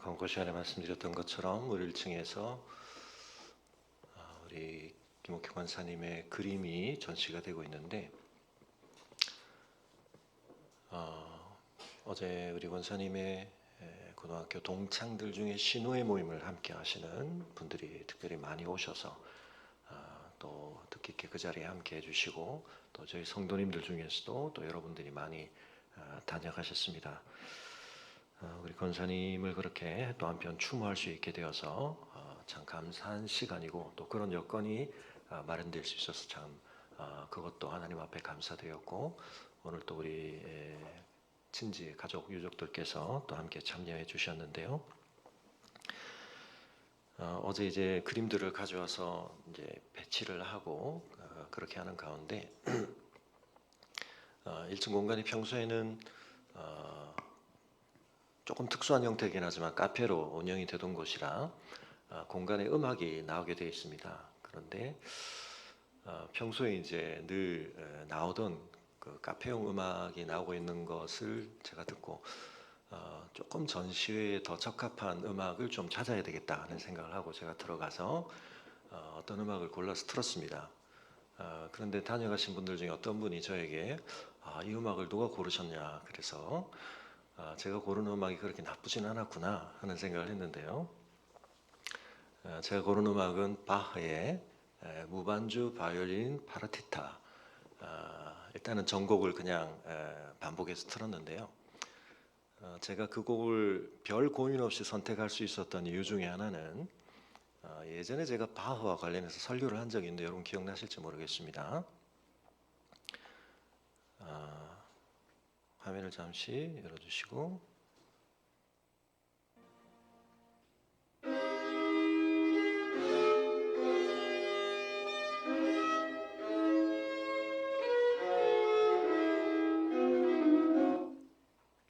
광고 시간에 말씀드렸던 것처럼 우리 1층에서 우리 김옥희 권사님의 그림이 전시가 되고 있는데 어제 우리 권사님의 고등학교 동창들 중에 신우의 모임을 함께 하시는 분들이 특별히 많이 오셔서 또 뜻 깊게 그 자리에 함께 해주시고 또 저희 성도님들 중에서도 또 여러분들이 많이 다녀가셨습니다. 우리 권사님을 그렇게 또 한편 추모할 수 있게 되어서 참 감사한 시간이고 또 그런 여건이 마련될 수 있어서 참 그것도 하나님 앞에 감사되었고 오늘 또 우리 친지 가족 유족들께서 또 함께 참여해 주셨는데요. 어제 이제 그림들을 가져와서 이제 배치를 하고 그렇게 하는 가운데 1층 공간이 평소에는 조금 특수한 형태이긴 하지만 카페로 운영이 되던 곳이라 공간에 음악이 나오게 되어 있습니다. 그런데 평소에 이제 늘 나오던 그 카페용 음악이 나오고 있는 것을 제가 듣고 조금 전시회에 더 적합한 음악을 좀 찾아야 되겠다 하는 생각을 하고 제가 들어가서 어떤 음악을 골라서 틀었습니다. 그런데 다녀가신 분들 중에 어떤 분이 저에게 이 음악을 누가 고르셨냐 그래서 제가 고른 음악이 그렇게 나쁘진 않았구나 하는 생각을 했는데요. 제가 고른 음악은 바흐의 무반주 바이올린 파르티타. 일단은 전곡을 그냥 반복해서 틀었는데요. 제가 그 곡을 별 고민 없이 선택할 수 있었던 이유 중에 하나는 예전에 제가 바흐와 관련해서 설교를 한 적이 있는데 여러분 기억나실지 모르겠습니다. 화면을 잠시 열어주시고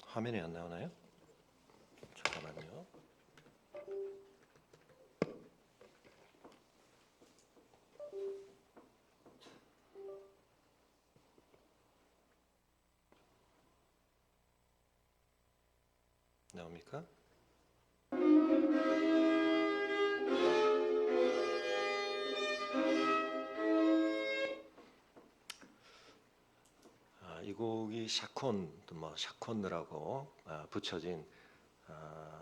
화면이 안 나오나요? 잠깐만요. 나옵니까? 이 곡이 샤콘느라고 붙여진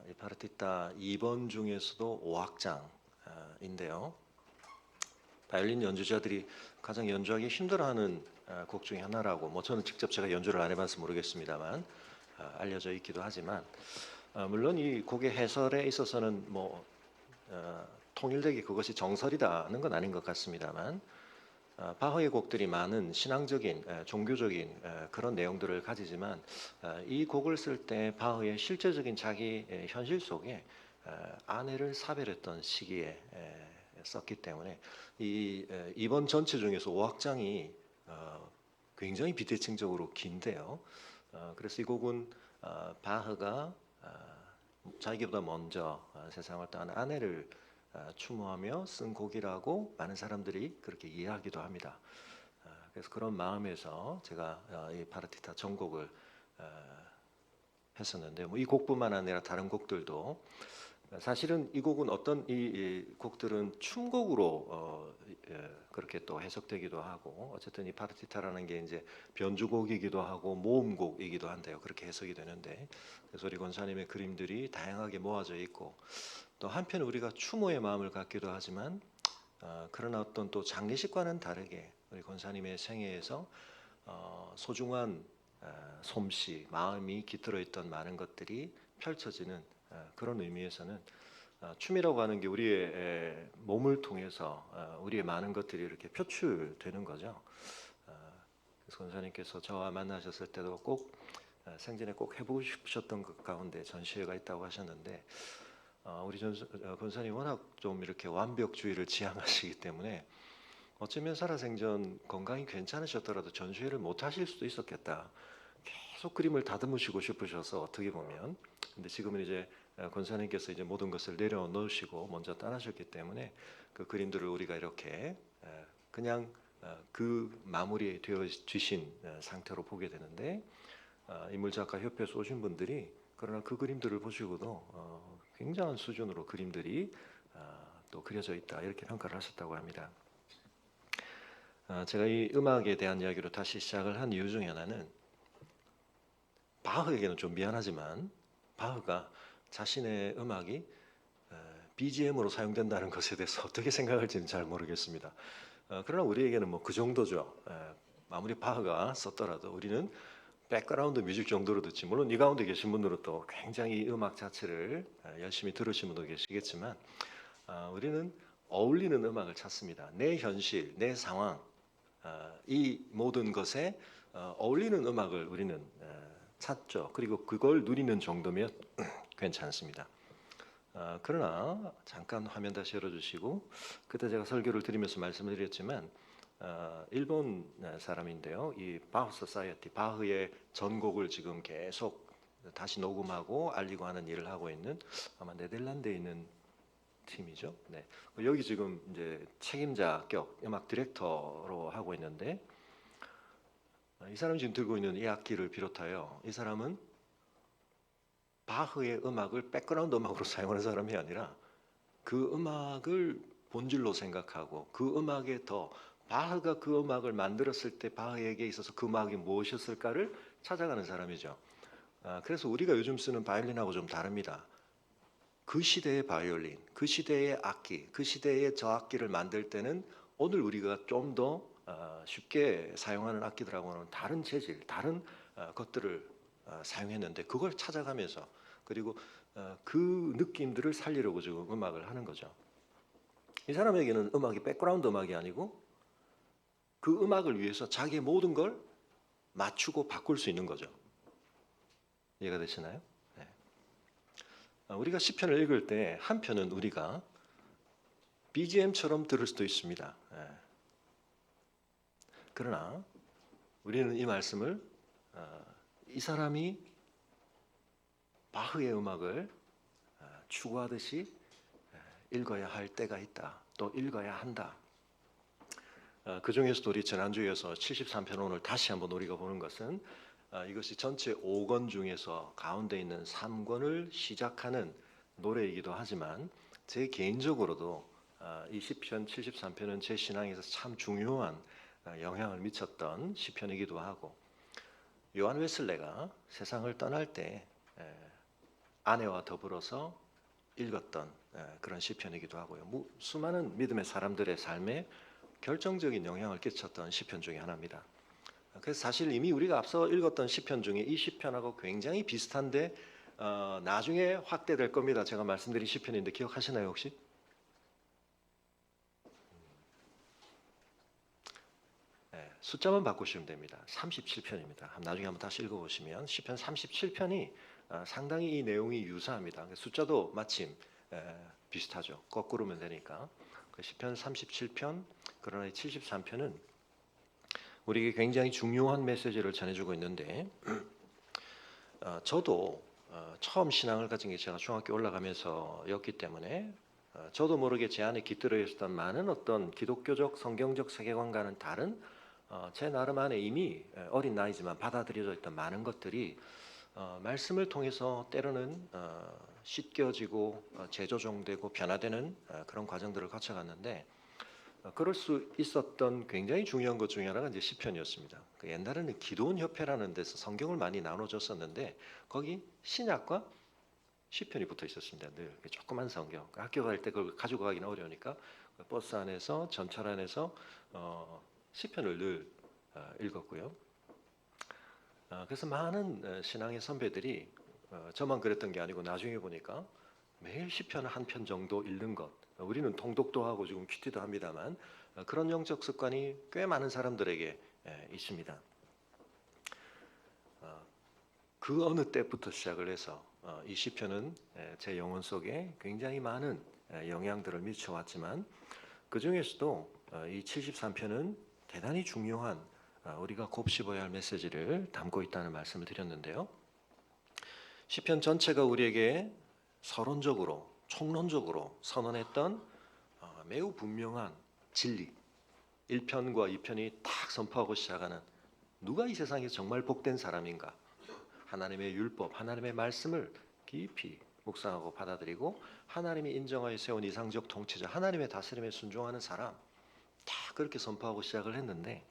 이 파르티타 2번 중에서도 5악장인데요. 바이올린 연주자들이 가장 연주하기 힘들어하는 곡 중에 하나라고 뭐 저는 직접 제가 연주를 안 해봐서 모르겠습니다만 알려져 있기도 하지만 물론 이 곡의 해설에 있어서는 뭐 통일되게 그것이 정설이다는 건 아닌 것 같습니다만 바흐의 곡들이 많은 신앙적인 종교적인 그런 내용들을 가지지만 이 곡을 쓸 때 바흐의 실제적인 자기 현실 속에 아내를 사별했던 시기에 썼기 때문에 이 이번 전체 중에서 5악장이 굉장히 비대칭적으로 긴데요. 그래서 이 곡은 바흐가 자기보다 먼저 세상을 떠난 아내를 추모하며 쓴 곡이라고 많은 사람들이 그렇게 이해하기도 합니다. 그래서 그런 마음에서 제가 이 파르티타 전곡을 했었는데 뭐 이 곡뿐만 아니라 다른 곡들도 사실은 이 곡은 어떤 이 곡들은 춤곡으로 그렇게 또 해석되기도 하고 어쨌든 이 파르티타라는 게 이제 변주곡이기도 하고 모음곡이기도 한데요. 그렇게 해석이 되는데 그래서 우리 권사님의 그림들이 다양하게 모아져 있고 또 한편 우리가 추모의 마음을 갖기도 하지만 그러나 어떤 또 장례식과는 다르게 우리 권사님의 생애에서 소중한 솜씨, 마음이 깃들어 있던 많은 것들이 펼쳐지는 그런 의미에서는 춤이라고 하는 게 우리의 몸을 통해서 우리의 많은 것들이 이렇게 표출되는 거죠. 그래서 권사님께서 저와 만나셨을 때도 꼭 생전에 꼭 해보고 싶으셨던 것 가운데 전시회가 있다고 하셨는데 우리 권사님 워낙 좀 이렇게 완벽주의를 지향하시기 때문에 어쩌면 살아생전 건강이 괜찮으셨더라도 전시회를 못 하실 수도 있었겠다. 계속 그림을 다듬으시고 싶으셔서 어떻게 보면 근데 지금은 이제 권사님께서 이제 모든 것을 내려놓으시고 먼저 떠나셨기 때문에 그 그림들을 우리가 이렇게 그냥 그 마무리되어 주신 상태로 보게 되는데 인물작가 협회에서 오신 분들이 그러나 그 그림들을 보시고도 굉장한 수준으로 그림들이 또 그려져 있다 이렇게 평가를 하셨다고 합니다. 제가 이 음악에 대한 이야기로 다시 시작을 한 이유 중에 하나는 바흐에게는 좀 미안하지만 바흐가 자신의 음악이 BGM으로 사용된다는 것에 대해서 어떻게 생각할지는 잘 모르겠습니다. 그러나 우리에게는 뭐 그 정도죠. 아무리 바흐가 썼더라도 우리는 백그라운드 뮤직 정도로 듣지. 물론 이 가운데 계신 분들은 또 굉장히 음악 자체를 열심히 들으신 분도 계시겠지만 우리는 어울리는 음악을 찾습니다. 내 현실, 내 상황, 이 모든 것에 어울리는 음악을 우리는 찾죠. 그리고 그걸 누리는 정도면 괜찮습니다. 그러나 잠깐 화면 다시 열어주시고 그때 제가 설교를 드리면서 말씀을 드렸지만 일본 사람인데요. 이 바흐 소사이어티, 바흐의 전곡을 지금 계속 다시 녹음하고 알리고 하는 일을 하고 있는 아마 네덜란드에 있는 팀이죠. 네. 여기 지금 이제 책임자격 음악 디렉터로 하고 있는데 이 사람이 지금 들고 있는 이 악기를 비롯하여 이 사람은 바흐의 음악을 백그라운드 음악으로 사용하는 사람이 아니라 그 음악을 본질로 생각하고 그 음악에 더 바흐가 그 음악을 만들었을 때 바흐에게 있어서 그 음악이 무엇이었을까를 찾아가는 사람이죠. 그래서 우리가 요즘 쓰는 바이올린하고 좀 다릅니다. 그 시대의 바이올린, 그 시대의 악기, 그 시대의 저 악기를 만들 때는 오늘 우리가 좀 더 쉽게 사용하는 악기들하고는 다른 재질, 다른 것들을 사용했는데 그걸 찾아가면서 그리고 그 느낌들을 살리려고 지금 음악을 하는 거죠. 이 사람에게는 음악이 백그라운드 음악이 아니고 그 음악을 위해서 자기의 모든 걸 맞추고 바꿀 수 있는 거죠. 이해가 되시나요? 네. 우리가 시편을 읽을 때 한 편은 우리가 BGM처럼 들을 수도 있습니다. 네. 그러나 우리는 이 말씀을 이 사람이 바흐의 음악을 추구하듯이 읽어야 할 때가 있다. 또 읽어야 한다. 그 중에서도 우리 지난주에 이어서 73편 오늘 다시 한번 우리가 보는 것은 이것이 전체 5권 중에서 가운데 있는 3권을 시작하는 노래이기도 하지만 제 개인적으로도 이 시편 73편은 제 신앙에서 참 중요한 영향을 미쳤던 시편이기도 하고 요한 웨슬레가 세상을 떠날 때 아내와 더불어서 읽었던 그런 시편이기도 하고요. 수많은 믿음의 사람들의 삶에 결정적인 영향을 끼쳤던 시편 중에 하나입니다. 그래서 사실 이미 우리가 앞서 읽었던 시편 중에 이 시편하고 굉장히 비슷한데 나중에 확대될 겁니다. 제가 말씀드린 시편인데 기억하시나요 혹시? 네, 숫자만 바꾸시면 됩니다. 37편입니다. 나중에 한번 다시 읽어보시면 시편 37편이 상당히 이 내용이 유사합니다. 숫자도 마침 비슷하죠. 거꾸로면 되니까. 시편 37편 그러나 73편은 우리에게 굉장히 중요한 메시지를 전해주고 있는데 저도 처음 신앙을 가진 게 제가 중학교 올라가면서였기 때문에 저도 모르게 제 안에 깃들어 있었던 많은 어떤 기독교적 성경적 세계관과는 다른 제 나름 안에 이미 어린 나이지만 받아들여져 있던 많은 것들이 말씀을 통해서 때로는 씻겨지고 재조정되고 변화되는 그런 과정들을 거쳐갔는데 그럴 수 있었던 굉장히 중요한 것 중에 하나가 이제 시편이었습니다. 옛날에는 기도원 협회라는 데서 성경을 많이 나눠줬었는데 거기 신약과 시편이 붙어 있었습니다. 늘 조그만 성경. 학교 갈 때 그걸 가지고 가기는 어려우니까 버스 안에서 전철 안에서 시편을 늘 읽었고요. 그래서 많은 신앙의 선배들이 저만 그랬던 게 아니고 나중에 보니까 매일 시편 한 편 정도 읽는 것. 우리는 통독도 하고 지금 큐티도 합니다만 그런 영적 습관이 꽤 많은 사람들에게 있습니다. 그 어느 때부터 시작을 해서 이 시편은 제 영혼 속에 굉장히 많은 영향들을 미쳐왔지만 그 중에서도 이 73편은 대단히 중요한 우리가 곱씹어야 할 메시지를 담고 있다는 말씀을 드렸는데요. 시편 전체가 우리에게 서론적으로 총론적으로 선언했던 매우 분명한 진리 1편과 2편이 딱 선포하고 시작하는 누가 이 세상에서 정말 복된 사람인가 하나님의 율법 하나님의 말씀을 깊이 묵상하고 받아들이고 하나님이 인정하여 세운 이상적 통치자, 하나님의 다스림에 순종하는 사람, 다 그렇게 선포하고 시작을 했는데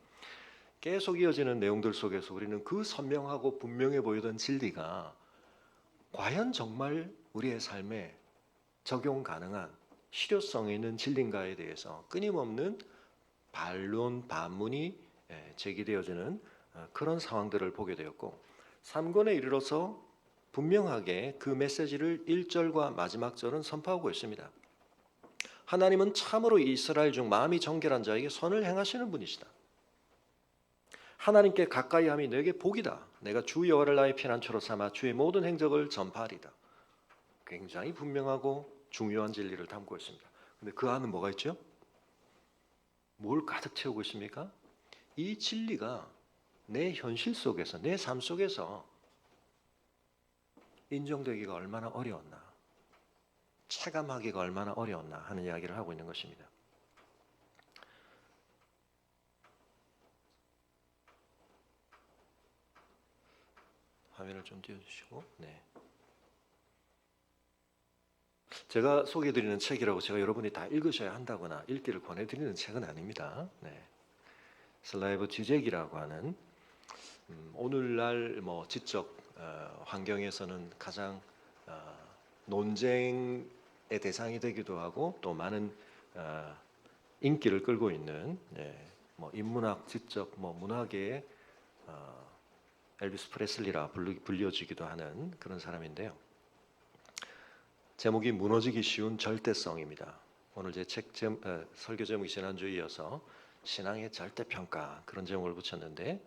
계속 이어지는 내용들 속에서 우리는 그 선명하고 분명해 보이던 진리가 과연 정말 우리의 삶에 적용 가능한 실효성이 있는 진리인가에 대해서 끊임없는 반론, 반문이 제기되어지는 그런 상황들을 보게 되었고 3권에 이르러서 분명하게 그 메시지를 1절과 마지막 절은 선포하고 있습니다. 하나님은 참으로 이스라엘 중 마음이 정결한 자에게 선을 행하시는 분이시다. 하나님께 가까이함이 내게 복이다. 내가 주 여호와를 나의 피난처로 삼아 주의 모든 행적을 전파하리다. 굉장히 분명하고 중요한 진리를 담고 있습니다. 근데 그 안은 뭐가 있죠? 뭘 가득 채우고 있습니까? 이 진리가 내 현실 속에서, 내 삶 속에서 인정되기가 얼마나 어려웠나, 체감하기가 얼마나 어려웠나 하는 이야기를 하고 있는 것입니다. 화면을 좀 띄워주시고, 네. 제가 소개해드리는 책이라고 제가 여러분이 다 읽으셔야 한다거나 읽기를 권해드리는 책은 아닙니다. 네. 슬라이브 지젝이라고 하는 오늘날 지적 환경에서는 가장 논쟁의 대상이 되기도 하고 또 많은 인기를 끌고 있는 인문학, 지적, 문학의 엘비스 프레슬리라 불려지기도 하는 그런 사람인데요. 제목이 무너지기 쉬운 절대성입니다. 오늘 제 책 설교 제목이 지난주에 이어서 신앙의 절대평가 그런 제목을 붙였는데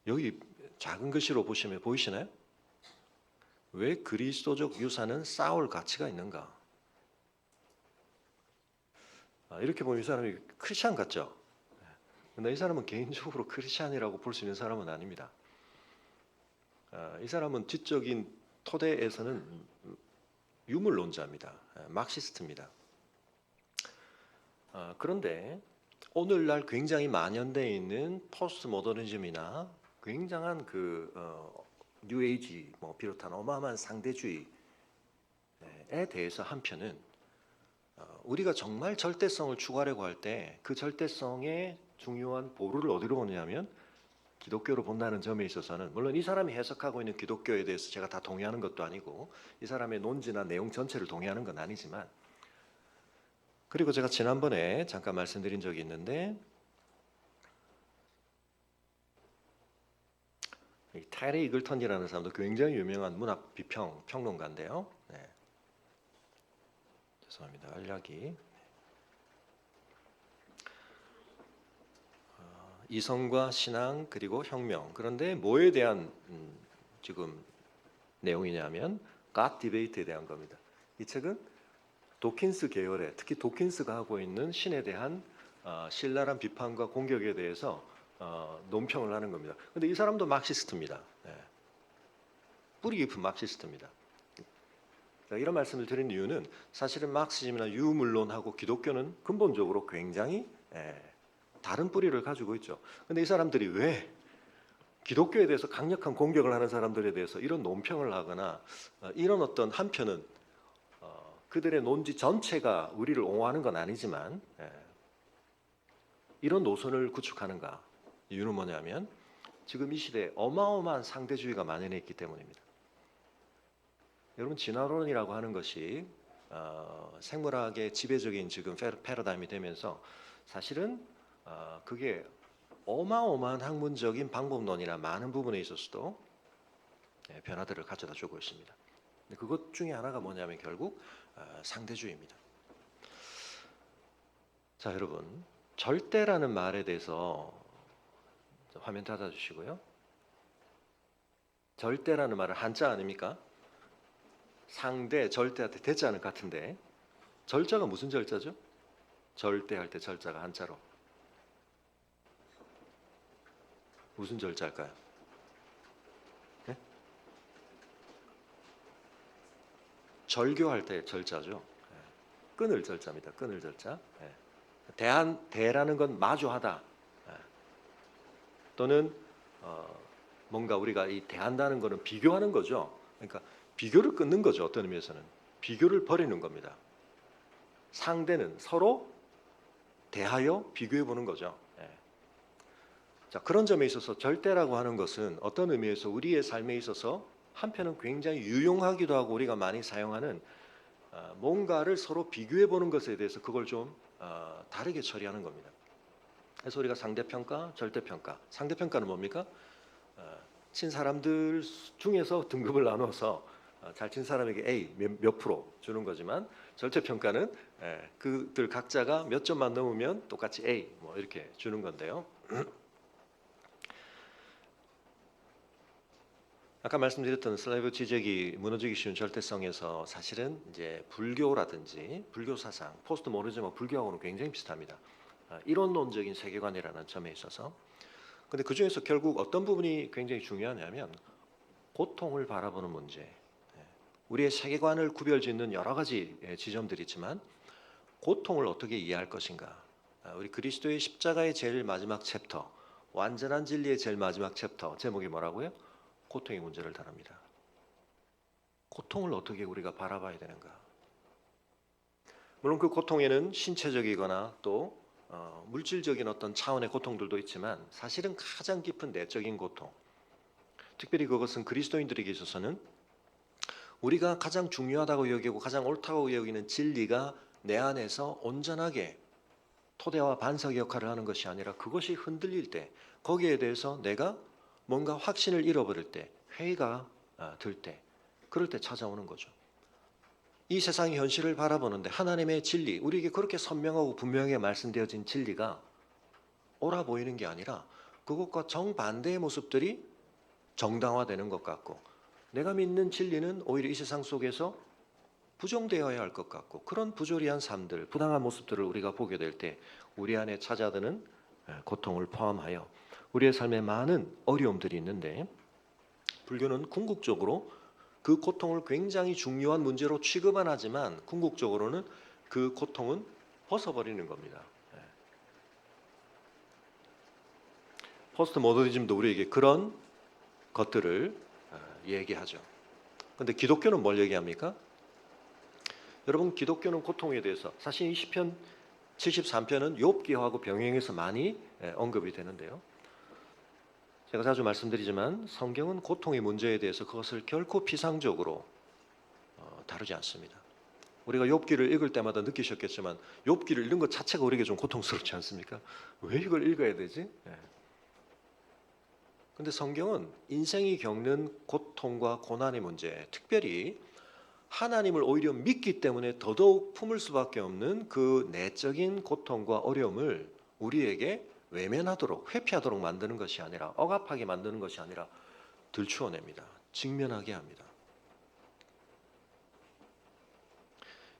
여기 작은 글씨로 보시면 보이시나요? 왜 그리스도적 유산은 쌓을 가치가 있는가? 이렇게 보면 이 사람이 크리스찬 같죠? 근데 이 사람은 개인적으로 크리스찬이라고 볼 수 있는 사람은 아닙니다. 이 사람은 지적인 토대에서는 유물론자입니다. 막시스트입니다. 그런데 오늘날 굉장히 만연되어 있는 포스트 모더니즘이나 굉장한 뉴에이지 비롯한 어마어마한 상대주의에 대해서 한편은 우리가 정말 절대성을 추구하려고 할 때 그 절대성의 중요한 보루를 어디로 오냐면 기독교로 본다는 점에 있어서는 물론 이 사람이 해석하고 있는 기독교에 대해서 제가 다 동의하는 것도 아니고 이 사람의 논지나 내용 전체를 동의하는 건 아니지만 그리고 제가 지난번에 잠깐 말씀드린 적이 있는데 이 타이레 이글턴이라는 사람도 굉장히 유명한 문학 비평 평론가인데요. 네. 죄송합니다. 알약이 이성과 신앙 그리고 혁명. 그런데 뭐에 대한 지금 내용이냐면 God 디베이트에 대한 겁니다. 이 책은 도킨스 계열의 특히 도킨스가 하고 있는 신에 대한 신랄한 비판과 공격에 대해서 논평을 하는 겁니다. 그런데 이 사람도 막시스트입니다. 네. 뿌리 깊은 막시스트입니다. 이런 말씀을 드린 이유는 사실은 막시즘이나 유물론하고 기독교는 근본적으로 굉장히 다른 뿌리를 가지고 있죠. 그런데 이 사람들이 왜 기독교에 대해서 강력한 공격을 하는 사람들에 대해서 이런 논평을 하거나 이런 어떤 한편은 그들의 논지 전체가 우리를 옹호하는 건 아니지만 이런 노선을 구축하는가? 이유는 뭐냐면 지금 이 시대에 어마어마한 상대주의가 만연해 있기 때문입니다. 여러분 진화론이라고 하는 것이 생물학의 지배적인 지금 패러다임이 되면서 사실은 그게 어마어마한 학문적인 방법론이나 많은 부분에 있어서도 변화들을 가져다 주고 있습니다. 그것 중에 하나가 뭐냐면 결국 상대주의입니다. 자, 여러분 절대라는 말에 대해서 화면 닫아주시고요. 절대라는 말은 한자 아닙니까? 상대, 절대한테 대자는 같은데 절자가 무슨 절자죠? 절대할 때 절자가 한자로 무슨 절자일까요? 네? 절교할 때 절자죠. 끊을 절자입니다. 끊을 절자. 대라는 건 마주하다. 또는 뭔가 우리가 이 대한다는 것은 비교하는 거죠. 그러니까 비교를 끊는 거죠. 어떤 의미에서는 비교를 버리는 겁니다. 상대는 서로 대하여 비교해 보는 거죠. 예. 자, 그런 점에 있어서 절대라고 하는 것은 어떤 의미에서 우리의 삶에 있어서 한편은 굉장히 유용하기도 하고 우리가 많이 사용하는 뭔가를 서로 비교해 보는 것에 대해서 그걸 좀 다르게 처리하는 겁니다. 그래서 우리가 상대평가, 절대평가. 상대평가는 뭡니까? 친 사람들 중에서 등급을 나눠서 잘 친 사람에게 A 몇 프로 주는 거지만 절대평가는 그들 각자가 몇 점만 넘으면 똑같이 A 뭐 이렇게 주는 건데요. 아까 말씀드렸던 슬라이브 지적이 무너지기 쉬운 절대성에서 사실은 이제 불교라든지 불교 사상, 포스트 모더니즘과 불교하고는 굉장히 비슷합니다. 이론론적인 세계관이라는 점에 있어서. 근데 그 중에서 결국 어떤 부분이 굉장히 중요하냐면 고통을 바라보는 문제. 우리의 세계관을 구별짓는 여러 가지 지점들이 있지만 고통을 어떻게 이해할 것인가. 우리 그리스도의 십자가의 제일 마지막 챕터, 완전한 진리의 제일 마지막 챕터 제목이 뭐라고요? 고통의 문제를 다룹니다. 고통을 어떻게 우리가 바라봐야 되는가. 물론 그 고통에는 신체적이거나 또 물질적인 어떤 차원의 고통들도 있지만 사실은 가장 깊은 내적인 고통, 특별히 그것은 그리스도인들에게 있어서는 우리가 가장 중요하다고 여기고 가장 옳다고 여기는 진리가 내 안에서 온전하게 토대와 반석 역할을 하는 것이 아니라 그것이 흔들릴 때 거기에 대해서 내가 뭔가 확신을 잃어버릴 때 회의가 들 때 그럴 때 찾아오는 거죠. 이 세상의 현실을 바라보는데 하나님의 진리, 우리에게 그렇게 선명하고 분명하게 말씀되어진 진리가 옳아 보이는 게 아니라 그것과 정반대의 모습들이 정당화되는 것 같고 내가 믿는 진리는 오히려 이 세상 속에서 부정되어야 할 것 같고 그런 부조리한 삶들, 부당한 모습들을 우리가 보게 될 때 우리 안에 찾아드는 고통을 포함하여 우리의 삶에 많은 어려움들이 있는데 불교는 궁극적으로 그 고통을 굉장히 중요한 문제로 취급은 하지만 궁극적으로는 그 고통은 벗어버리는 겁니다. 포스트 모더니즘도 우리에게 그런 것들을 얘기하죠. 그런데 기독교는 뭘 얘기합니까? 여러분 기독교는 고통에 대해서 사실 이 시편 73편은 욥기하고 병행해서 많이 언급이 되는데요. 제가 자주 말씀드리지만 성경은 고통의 문제에 대해서 그것을 결코 피상적으로 다루지 않습니다. 우리가 욥기를 읽을 때마다 느끼셨겠지만 욥기를 읽는 것 자체가 우리에게 좀 고통스럽지 않습니까? 왜 이걸 읽어야 되지? 근데 성경은 인생이 겪는 고통과 고난의 문제, 특별히 하나님을 오히려 믿기 때문에 더더욱 품을 수밖에 없는 그 내적인 고통과 어려움을 우리에게 외면하도록 회피하도록 만드는 것이 아니라 억압하게 만드는 것이 아니라 들추어냅니다. 직면하게 합니다.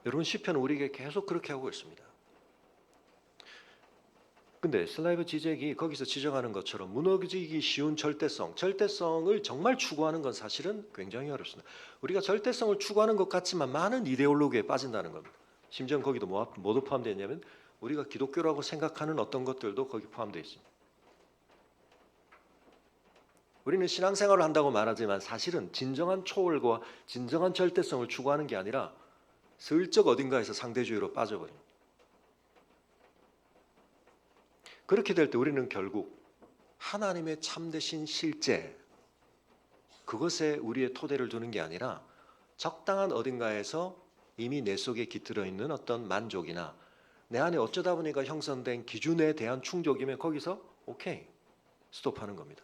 여러분 시편은 우리에게 계속 그렇게 하고 있습니다. 근데 슬라이브 지적이 거기서 지적하는 것처럼 무너지기 쉬운 절대성을 정말 추구하는 건 사실은 굉장히 어렵습니다. 우리가 절대성을 추구하는 것 같지만 많은 이데올로기에 빠진다는 겁니다. 심지어 거기도 뭐도 포함되어 있냐면 우리가 기독교라고 생각하는 어떤 것들도 거기 포함되어 있습니다. 우리는 신앙생활을 한다고 말하지만 사실은 진정한 초월과 진정한 절대성을 추구하는 게 아니라 슬쩍 어딘가에서 상대주의로 빠져버립니다. 그렇게 될 때 우리는 결국 하나님의 참되신 실제 그것에 우리의 토대를 두는 게 아니라 적당한 어딘가에서 이미 내 속에 깃들어 있는 어떤 만족이나 내 안에 어쩌다 보니까 형성된 기준에 대한 충족이면 거기서 오케이 스톱하는 겁니다.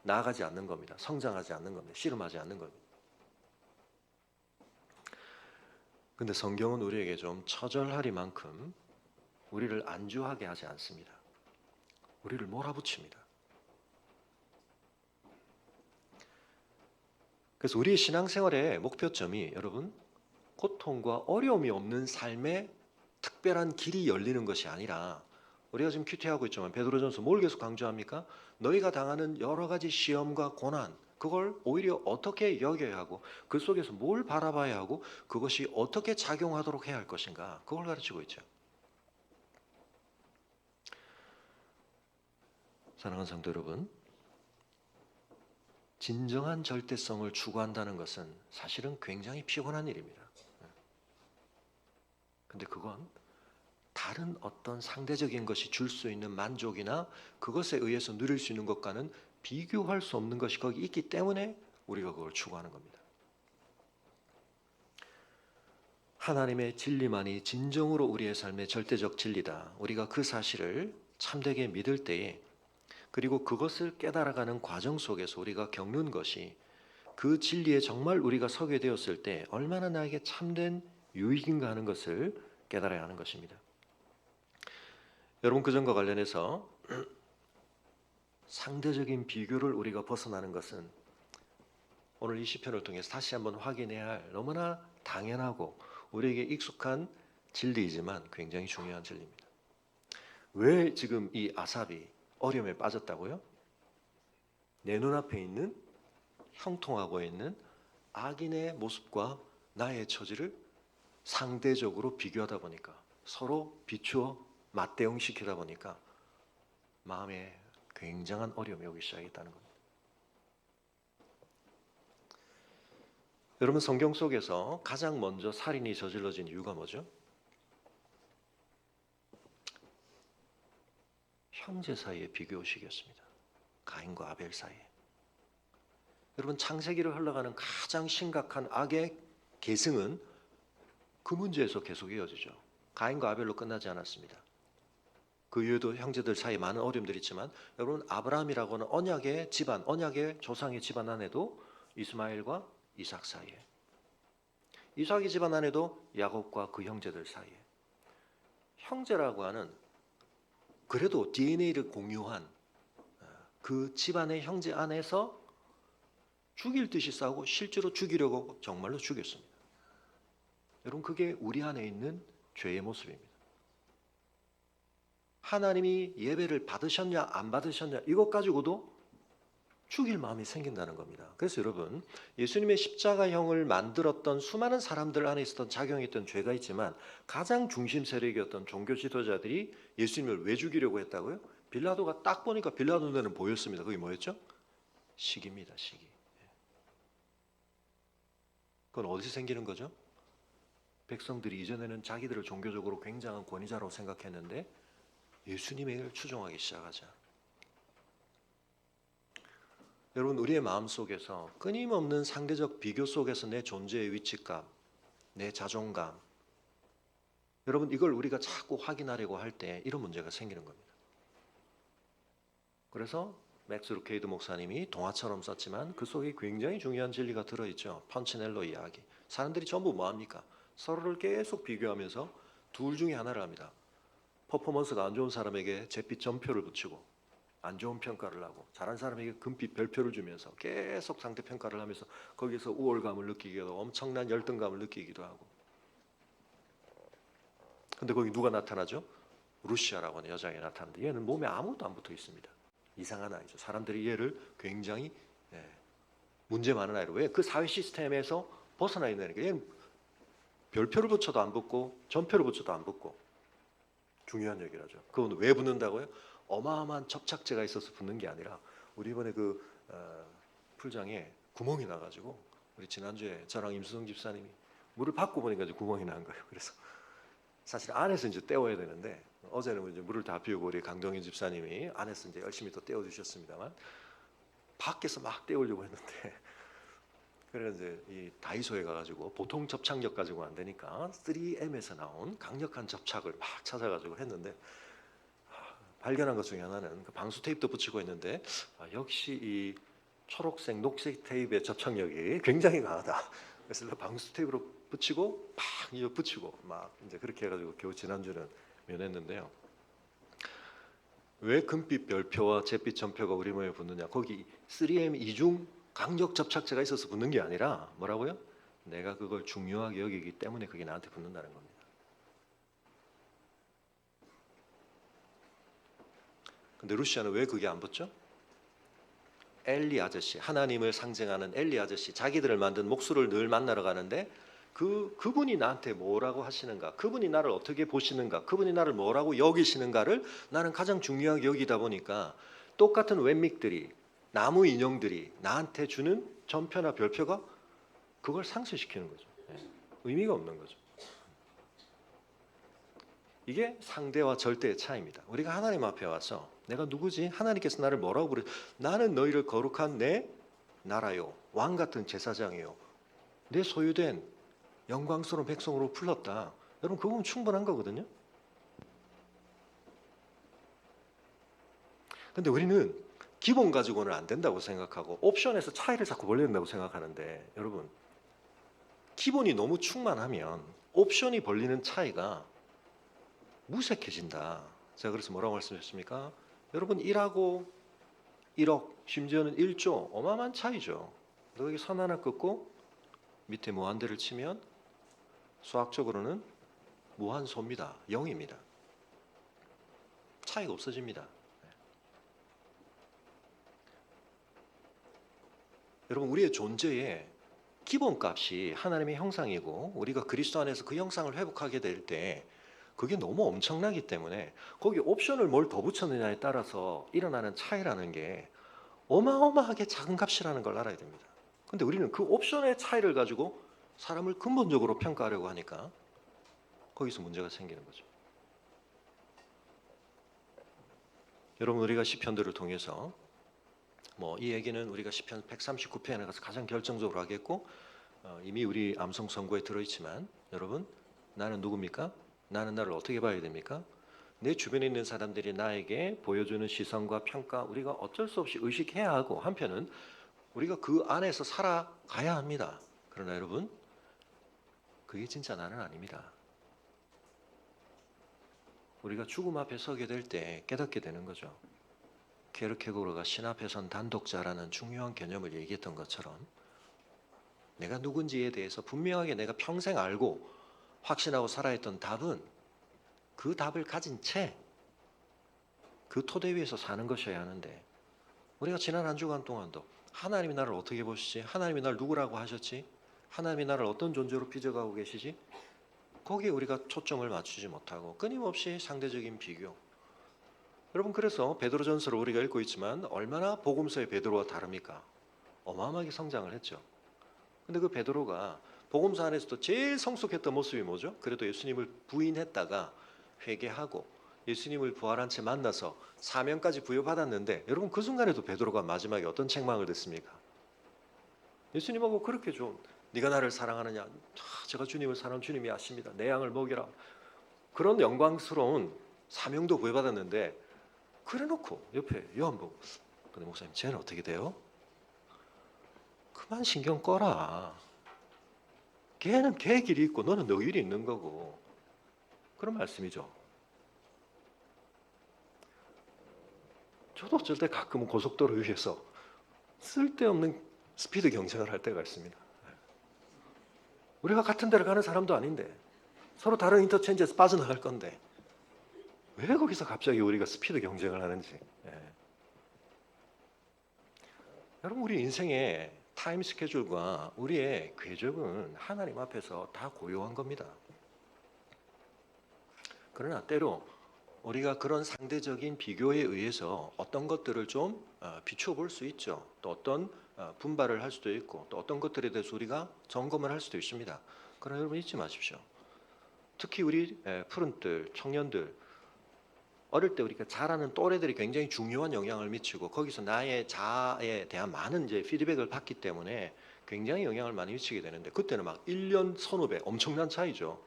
나아가지 않는 겁니다. 성장하지 않는 겁니다. 씨름하지 않는 겁니다. 근데 성경은 우리에게 좀 처절하리만큼 우리를 안주하게 하지 않습니다. 우리를 몰아붙입니다. 그래서 우리의 신앙생활의 목표점이 여러분 고통과 어려움이 없는 삶의 특별한 길이 열리는 것이 아니라 우리가 지금 큐티하고 있지만 베드로전서 뭘 계속 강조합니까? 너희가 당하는 여러 가지 시험과 고난 그걸 오히려 어떻게 여겨야 하고 그 속에서 뭘 바라봐야 하고 그것이 어떻게 작용하도록 해야 할 것인가 그걸 가르치고 있죠. 사랑하는 성도 여러분, 진정한 절대성을 추구한다는 것은 사실은 굉장히 피곤한 일입니다. 근데 그건 다른 어떤 상대적인 것이 줄 수 있는 만족이나 그것에 의해서 누릴 수 있는 것과는 비교할 수 없는 것이 거기 있기 때문에 우리가 그걸 추구하는 겁니다. 하나님의 진리만이 진정으로 우리의 삶의 절대적 진리다. 우리가 그 사실을 참되게 믿을 때에, 그리고 그것을 깨달아가는 과정 속에서 우리가 겪는 것이 그 진리에 정말 우리가 서게 되었을 때 얼마나 나에게 참된 유익인가 하는 것을 깨달아야 하는 것입니다. 여러분, 그 점과 관련해서 상대적인 비교를 우리가 벗어나는 것은 오늘 이 시편을 통해서 다시 한번 확인해야 할 너무나 당연하고 우리에게 익숙한 진리이지만 굉장히 중요한 진리입니다. 왜 지금 이 아삽이 어려움에 빠졌다고요? 내 눈앞에 있는 형통하고 있는 악인의 모습과 나의 처지를 상대적으로 비교하다 보니까, 서로 비추어 맞대응시키다 보니까 마음에 굉장한 어려움이 오기 시작했다는 겁니다. 여러분, 성경 속에서 가장 먼저 살인이 저질러진 이유가 뭐죠? 형제 사이의 비교의식이었습니다. 가인과 아벨 사이에. 여러분, 창세기를 흘러가는 가장 심각한 악의 계승은 그 문제에서 계속 이어지죠. 가인과 아벨로 끝나지 않았습니다. 그 이후에도 형제들 사이에 많은 어려움들이 있지만, 여러분, 아브라함이라고 하는 언약의 집안, 언약의 조상의 집안 안에도 이스마엘과 이삭 사이에, 이삭의 집안 안에도 야곱과 그 형제들 사이에, 형제라고 하는 그래도 DNA를 공유한 그 집안의 형제 안에서 죽일 듯이 싸우고 실제로 죽이려고 하고 정말로 죽였습니다. 여러분, 그게 우리 안에 있는 죄의 모습입니다. 하나님이 예배를 받으셨냐 안 받으셨냐 이것 가지고도 죽일 마음이 생긴다는 겁니다. 그래서 여러분, 예수님의 십자가형을 만들었던 수많은 사람들 안에 있었던 작용했던 죄가 있지만, 가장 중심 세력이었던 종교 지도자들이 예수님을 왜 죽이려고 했다고요? 빌라도가 딱 보니까 빌라도 눈에는 보였습니다. 그게 뭐였죠? 시기입니다. 시기. 그건 어디서 생기는 거죠? 백성들이 이전에는 자기들을 종교적으로 굉장한 권위자라고 생각했는데 예수님을 추종하기 시작하자. 여러분, 우리의 마음속에서 끊임없는 상대적 비교 속에서 내 존재의 위치감, 내 자존감, 여러분, 이걸 우리가 자꾸 확인하려고 할 때 이런 문제가 생기는 겁니다. 그래서 맥스 루케이드 목사님이 동화처럼 썼지만 그 속에 굉장히 중요한 진리가 들어있죠. 펀치넬로 이야기. 사람들이 전부 뭐합니까? 서로를 계속 비교하면서 둘 중에 하나를 합니다. 퍼포먼스가 안 좋은 사람에게 잿빛 점표를 붙이고 안 좋은 평가를 하고, 잘한 사람에게 금빛 별표를 주면서 계속 상대 평가를 하면서 거기서 우월감을 느끼기도 하고 엄청난 열등감을 느끼기도 하고. 근데 거기 누가 나타나죠? 루시아라고 하는 여자가 나타나는데 얘는 몸에 아무것도 안 붙어 있습니다. 이상한 아이죠. 사람들이 얘를 굉장히 문제 많은 아이로. 왜? 그 사회 시스템에서 벗어나 있는 거예요. 얘는 별표를 붙여도 안 붙고 점표를 붙여도 안 붙고. 중요한 얘기라죠. 그건 왜 붙는다고요? 어마어마한 접착제가 있어서 붙는 게 아니라, 우리 이번에 그 풀장에 구멍이 나가지고, 우리 지난주에 저랑 임수성 집사님이 물을 받고 보니까 이제 구멍이 난 거예요. 그래서 사실 안에서 이제 떼워야 되는데, 어제는 이제 물을 다 비우고 우리 강동인 집사님이 안에서 이제 열심히 또 떼워 주셨습니다만, 밖에서 막 떼우려고 했는데, 그래서 이제 이 다이소에 가가지고 보통 접착력 가지고 안 되니까 3M에서 나온 강력한 접착을 막 찾아가지고 했는데, 발견한 것 중에 하나는 그 방수 테이프도 붙이고 있는데, 역시 이 초록색, 녹색 테이프의 접착력이 굉장히 강하다. 그래서 방수 테이프로 붙이고 팍 이거 붙이고 막 이제 그렇게 해가지고 겨우 지난주는 면했는데요. 왜 금빛 별표와 잿빛 점표가 우리 몸에 붙느냐? 거기 3M 이중 강력 접착제가 있어서 붙는 게 아니라 뭐라고요? 내가 그걸 중요하게 여기기 때문에 그게 나한테 붙는다는 겁니다. 근데 루시아는 왜 그게 안 붙죠? 엘리 아저씨, 하나님을 상징하는 엘리 아저씨, 자기들을 만든 목수를 늘 만나러 가는데 그분이 나한테 뭐라고 하시는가, 그분이 나를 어떻게 보시는가, 그분이 나를 뭐라고 여기시는가를 나는 가장 중요하게 여기다 보니까, 똑같은 웻믹들이 나무 인형들이 나한테 주는 전표나 별표가 그걸 상쇄시키는 거죠. 의미가 없는 거죠. 이게 상대와 절대의 차이입니다. 우리가 하나님 앞에 와서 내가 누구지? 하나님께서 나를 뭐라고 부르? 나는 너희를 거룩한 내 나라요, 왕 같은 제사장이요, 내 소유된 영광스러운 백성으로 불렀다. 여러분 그거면 충분한 거거든요. 근데 우리는 기본 가지고는 안 된다고 생각하고 옵션에서 차이를 자꾸 벌린다고 생각하는데, 여러분 기본이 너무 충만하면 옵션이 벌리는 차이가 무색해진다. 제가 그래서 뭐라고 말씀드렸습니까? 여러분 1하고 1억, 심지어는 1조, 어마어마한 차이죠. 여기 선 하나 긋고 밑에 무한대를 치면 수학적으로는 무한소입니다. 0입니다. 차이가 없어집니다. 여러분 우리의 존재의 기본값이 하나님의 형상이고 우리가 그리스도 안에서 그 형상을 회복하게 될 때 그게 너무 엄청나기 때문에 거기 옵션을 뭘 더 붙였느냐에 따라서 일어나는 차이라는 게 어마어마하게 작은 값이라는 걸 알아야 됩니다. 근데 우리는 그 옵션의 차이를 가지고 사람을 근본적으로 평가하려고 하니까 거기서 문제가 생기는 거죠. 여러분 우리가 시편들을 통해서 이 얘기는 우리가 시편 139편에 가서 가장 결정적으로 하겠고 이미 우리 암송 선고에 들어있지만, 여러분 나는 누굽니까? 나는 나를 어떻게 봐야 됩니까? 내 주변에 있는 사람들이 나에게 보여주는 시선과 평가 우리가 어쩔 수 없이 의식해야 하고, 한편은 우리가 그 안에서 살아가야 합니다. 그러나 여러분 그게 진짜 나는 아닙니다. 우리가 죽음 앞에 서게 될 때 깨닫게 되는 거죠. 케르케고르가 신 앞에 선 단독자라는 중요한 개념을 얘기했던 것처럼 내가 누군지에 대해서 분명하게 내가 평생 알고 확신하고 살아있던 답은 그 답을 가진 채 그 토대 위에서 사는 것이어야 하는데, 우리가 지난 한 주간 동안도 하나님이 나를 어떻게 보시지? 하나님이 나를 누구라고 하셨지? 하나님이 나를 어떤 존재로 빚어가고 계시지? 거기에 우리가 초점을 맞추지 못하고 끊임없이 상대적인 비교. 여러분 그래서 베드로전서를 우리가 읽고 있지만 얼마나 복음서의 베드로와 다릅니까? 어마어마하게 성장을 했죠. 근데 그 베드로가 복음서 안에서도 제일 성숙했던 모습이 뭐죠? 그래도 예수님을 부인했다가 회개하고 예수님을 부활한 채 만나서 사명까지 부여받았는데, 여러분 그 순간에도 베드로가 마지막에 어떤 책망을 듣습니까? 예수님하고 그렇게 좀 네가 나를 사랑하느냐? 제가 주님을 사랑하는 주님이 아십니다. 내 양을 먹이라. 그런 영광스러운 사명도 부여받았는데 그래놓고 옆에 요한 보고, 근데 목사님 쟤는 어떻게 돼요? 그만 신경 꺼라. 걔는 걔 길이 있고 너는 너 길이 있는 거고. 그런 말씀이죠. 저도 어쩔 때 가끔은 고속도로 위에서 쓸데없는 스피드 경쟁을 할 때가 있습니다. 우리가 같은 데를 가는 사람도 아닌데 서로 다른 인터체인지에서 빠져나갈 건데 왜 거기서 갑자기 우리가 스피드 경쟁을 하는지. 여러분 우리 인생의 타임 스케줄과 우리의 궤적은 하나님 앞에서 다 고요한 겁니다. 그러나 때로 우리가 그런 상대적인 비교에 의해서 어떤 것들을 좀 비추어 볼 수 있죠. 또 어떤 분발을 할 수도 있고 또 어떤 것들에 대해서 우리가 점검을 할 수도 있습니다. 그러나 여러분 잊지 마십시오. 특히 우리 푸른들, 청년들, 어릴 때 우리가 자라는 또래들이 굉장히 중요한 영향을 미치고 거기서 나의 자아에 대한 많은 이제 피드백을 받기 때문에 굉장히 영향을 많이 미치게 되는데, 그때는 막 1년 선후배 엄청난 차이죠.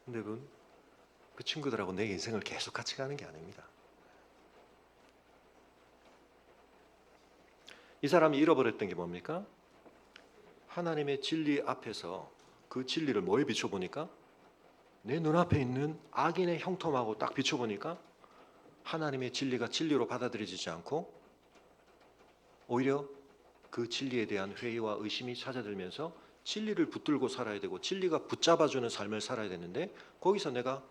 근데 그 친구들하고 내 인생을 계속 같이 가는 게 아닙니다. 이 사람이 잃어버렸던 게 뭡니까? 하나님의 진리 앞에서 그 진리를 뭐에 비춰보니까 내 눈앞에 있는 악인의 형통하고 딱 비춰보니까 하나님의 진리가 진리로 받아들여지지 않고 오히려 그 진리에 대한 회의와 의심이 찾아들면서 진리를 붙들고 살아야 되고 진리가 붙잡아주는 삶을 살아야 되는데 거기서 내가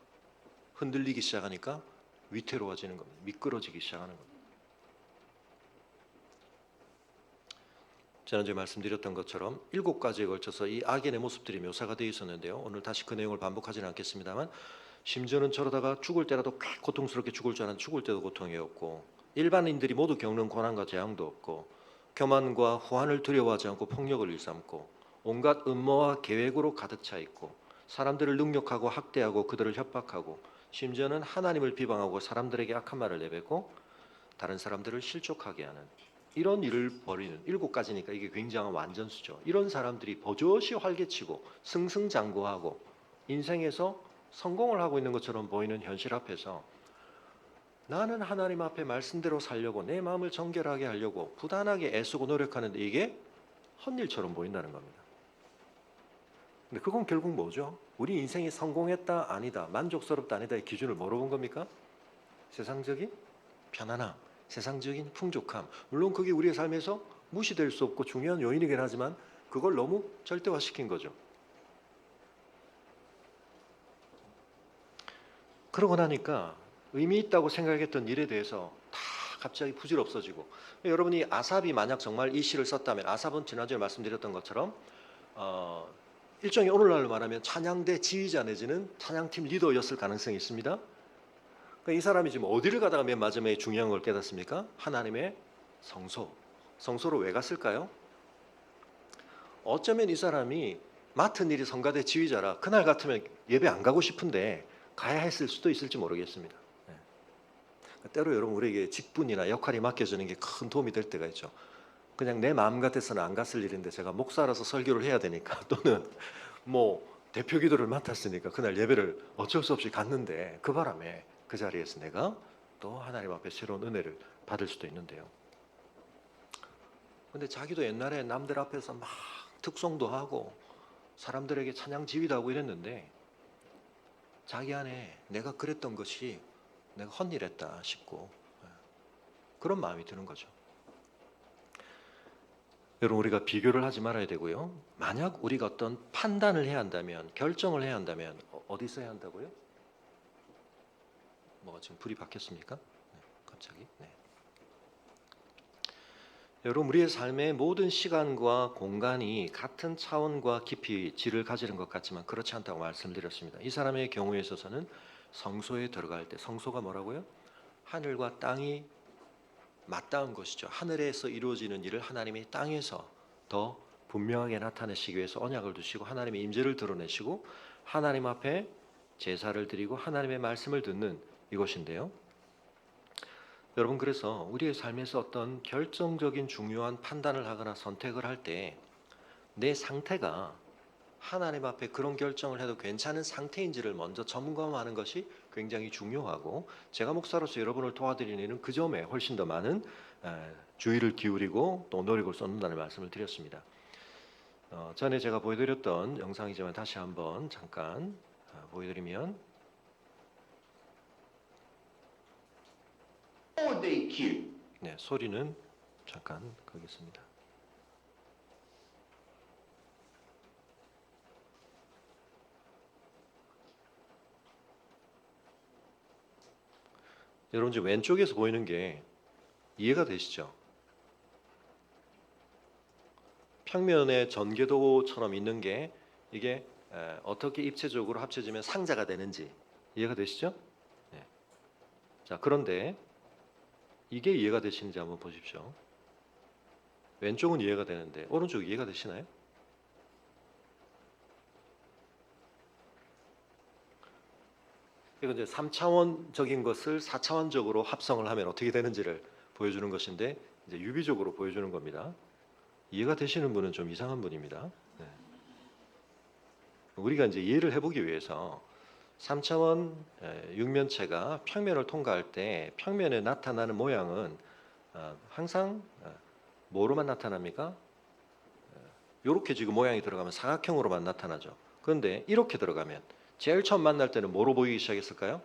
흔들리기 시작하니까 위태로워지는 겁니다. 미끄러지기 시작하는 겁니다. 지난주에 말씀드렸던 것처럼 7가지에 걸쳐서 이 악인의 모습들이 묘사가 되어 있었는데요. 오늘 다시 그 내용을 반복하지는 않겠습니다만, 심지어는 저러다가 죽을 때라도 꽤 고통스럽게 죽을 줄 알았는데 죽을 때도 고통이었고, 일반인들이 모두 겪는 고난과 재앙도 없고 교만과 후한을 두려워하지 않고 폭력을 일삼고 온갖 음모와 계획으로 가득 차 있고 사람들을 능욕하고 학대하고 그들을 협박하고 심지어는 하나님을 비방하고 사람들에게 악한 말을 내뱉고 다른 사람들을 실족하게 하는 이런 일을 벌이는 7가지니까 이게 굉장한 완전수죠. 이런 사람들이 버젓이 활개치고 승승장구하고 인생에서 성공을 하고 있는 것처럼 보이는 현실 앞에서 나는 하나님 앞에 말씀대로 살려고 내 마음을 정결하게 하려고 부단하게 애쓰고 노력하는데 이게 헛일처럼 보인다는 겁니다. 근데 그건 결국 뭐죠? 우리 인생이 성공했다 아니다 만족스럽다 아니다의 기준을 뭐로 본 겁니까? 세상적인 편안함, 세상적인 풍족함. 물론 그게 우리의 삶에서 무시될 수 없고 중요한 요인이긴 하지만 그걸 너무 절대화시킨 거죠. 그러고 나니까 의미 있다고 생각했던 일에 대해서 다 갑자기 부질없어지고, 여러분이 아삽이 만약 정말 이 시를 썼다면, 아삽은 지난주에 말씀드렸던 것처럼 일종의 오늘날로 말하면 찬양대 지휘자 내지는 찬양팀 리더였을 가능성이 있습니다. 그러니까 이 사람이 지금 어디를 가다가 맨 마지막에 중요한 걸 깨닫습니까? 하나님의 성소. 성소로 왜 갔을까요? 어쩌면 이 사람이 맡은 일이 성가대 지휘자라 그날 같으면 예배 안 가고 싶은데 가야 했을 수도 있을지 모르겠습니다. 때로 여러분 우리에게 직분이나 역할이 맡겨지는 게 큰 도움이 될 때가 있죠. 그냥 내 마음 같아서는 안 갔을 일인데 제가 목사라서 설교를 해야 되니까 또는 뭐 대표 기도를 맡았으니까 그날 예배를 어쩔 수 없이 갔는데 그 바람에 그 자리에서 내가 또 하나님 앞에 새로운 은혜를 받을 수도 있는데요. 근데 자기도 옛날에 남들 앞에서 막 특송도 하고 사람들에게 찬양 지휘도 하고 이랬는데 자기 안에 내가 그랬던 것이 내가 헛일했다 싶고 그런 마음이 드는 거죠. 여러분 우리가 비교를 하지 말아야 되고요. 만약 우리가 어떤 판단을 해야 한다면 결정을 해야 한다면 어디서 해야 한다고요? 뭐가 지금 불이 바뀌었습니까? 네, 갑자기. 네. 여러분 우리의 삶의 모든 시간과 공간이 같은 차원과 깊이 질을 가지는 것 같지만 그렇지 않다고 말씀드렸습니다. 이 사람의 경우에 있어서는 성소에 들어갈 때 성소가 뭐라고요? 하늘과 땅이 맞닿은 것이죠. 하늘에서 이루어지는 일을 하나님이 땅에서 더 분명하게 나타내시기 위해서 언약을 두시고 하나님의 임재를 드러내시고 하나님 앞에 제사를 드리고 하나님의 말씀을 듣는 이것인데요. 여러분 그래서 우리의 삶에서 어떤 결정적인 중요한 판단을 하거나 선택을 할 때 내 상태가 하나님 앞에 그런 결정을 해도 괜찮은 상태인지를 먼저 점검하는 것이 굉장히 중요하고 제가 목사로서 여러분을 도와드리는 일은 그 점에 훨씬 더 많은 주의를 기울이고 또 노력을 쏟는다는 말씀을 드렸습니다. 전에 제가 보여드렸던 영상이지만 다시 한번 잠깐 보여드리면 네, 소리는 잠깐 끄겠습니다. 여러분 지금 왼쪽에서 보이는 게 이해가 되시죠? 평면에 전개도처럼 있는 게 이게 어떻게 입체적으로 합쳐지면 상자가 되는지 이해가 되시죠? 네. 자, 그런데 이게 이해가 되시는지 한번 보십시오. 왼쪽은 이해가 되는데 오른쪽 이해가 되시나요? 이건 이제 3차원적인 것을 4차원적으로 합성을 하면 어떻게 되는지를 보여주는 것인데 이제 유비적으로 보여주는 겁니다. 이해가 되시는 분은 좀 이상한 분입니다. 네. 우리가 이제 이해를 해보기 위해서 3차원 육면체가 평면을 통과할 때 평면에 나타나는 모양은 항상 뭐로만 나타납니까? 이렇게 지금 모양이 들어가면 사각형으로만 나타나죠. 그런데 이렇게 들어가면 제일 처음 만날 때는 뭐로 보이기 시작했을까요?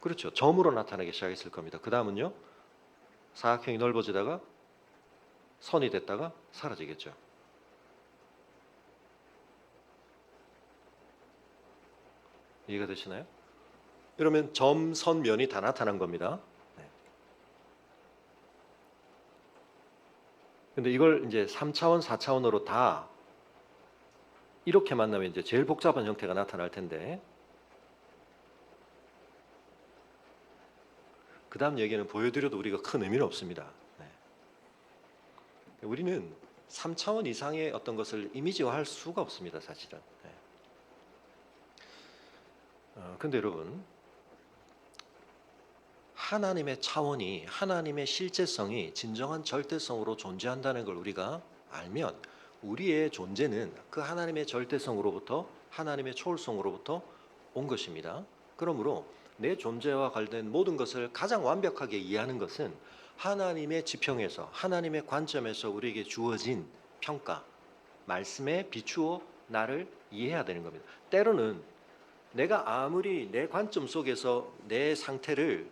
그렇죠. 점으로 나타나기 시작했을 겁니다. 그 다음은요. 사각형이 넓어지다가 선이 됐다가 사라지겠죠. 이해가 되시나요? 그러면 점, 선, 면이 다 나타난 겁니다. 근데 이걸 이제 3차원, 4차원으로 다 이렇게 만나면 이제 제일 복잡한 형태가 나타날 텐데 그 다음 얘기는 보여드려도 우리가 큰 의미는 없습니다. 네. 우리는 3차원 이상의 어떤 것을 이미지화할 수가 없습니다, 사실은. 네. 근데 여러분, 하나님의 차원이, 하나님의 실제성이 진정한 절대성으로 존재한다는 걸 우리가 알면 우리의 존재는 그 하나님의 절대성으로부터, 하나님의 초월성으로부터 온 것입니다. 그러므로 내 존재와 관련된 모든 것을 가장 완벽하게 이해하는 것은 하나님의 지평에서, 하나님의 관점에서 우리에게 주어진 평가, 말씀에 비추어 나를 이해해야 되는 겁니다. 때로는 내가 아무리 내 관점 속에서 내 상태를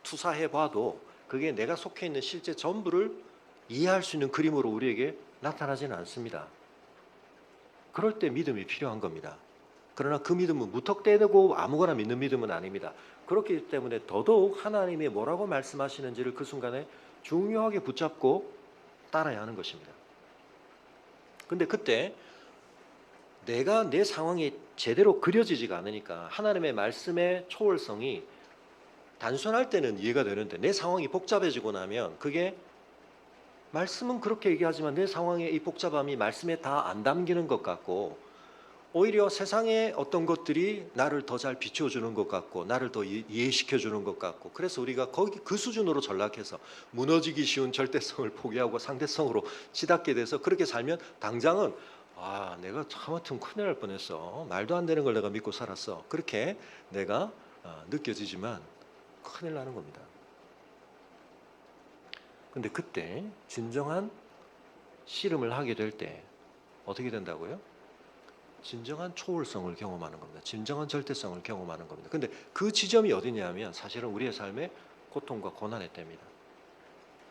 투사해 봐도 그게 내가 속해 있는 실제 전부를 이해할 수 있는 그림으로 우리에게 나타나지는 않습니다. 그럴 때 믿음이 필요한 겁니다. 그러나 그 믿음은 무턱대고 아무거나 믿는 믿음은 아닙니다. 그렇기 때문에 더더욱 하나님이 뭐라고 말씀하시는지를 그 순간에 중요하게 붙잡고 따라야 하는 것입니다. 근데 그때 내가 내 상황이 제대로 그려지지가 않으니까 하나님의 말씀의 초월성이 단순할 때는 이해가 되는데 내 상황이 복잡해지고 나면 그게 말씀은 그렇게 얘기하지만 내 상황의 이 복잡함이 말씀에 다 안 담기는 것 같고 오히려 세상의 어떤 것들이 나를 더 잘 비춰주는 것 같고 나를 더 이해시켜주는 것 같고 그래서 우리가 거기 그 수준으로 전락해서 무너지기 쉬운 절대성을 포기하고 상대성으로 치닫게 돼서 그렇게 살면 당장은 내가 하마터면 큰일 날 뻔했어. 말도 안 되는 걸 내가 믿고 살았어. 그렇게 내가 느껴지지만 큰일 나는 겁니다. 근데 그때 진정한 씨름을 하게 될 때 어떻게 된다고요? 진정한 초월성을 경험하는 겁니다. 진정한 절대성을 경험하는 겁니다. 근데 그 지점이 어디냐면 사실은 우리의 삶의 고통과 고난의 때입니다.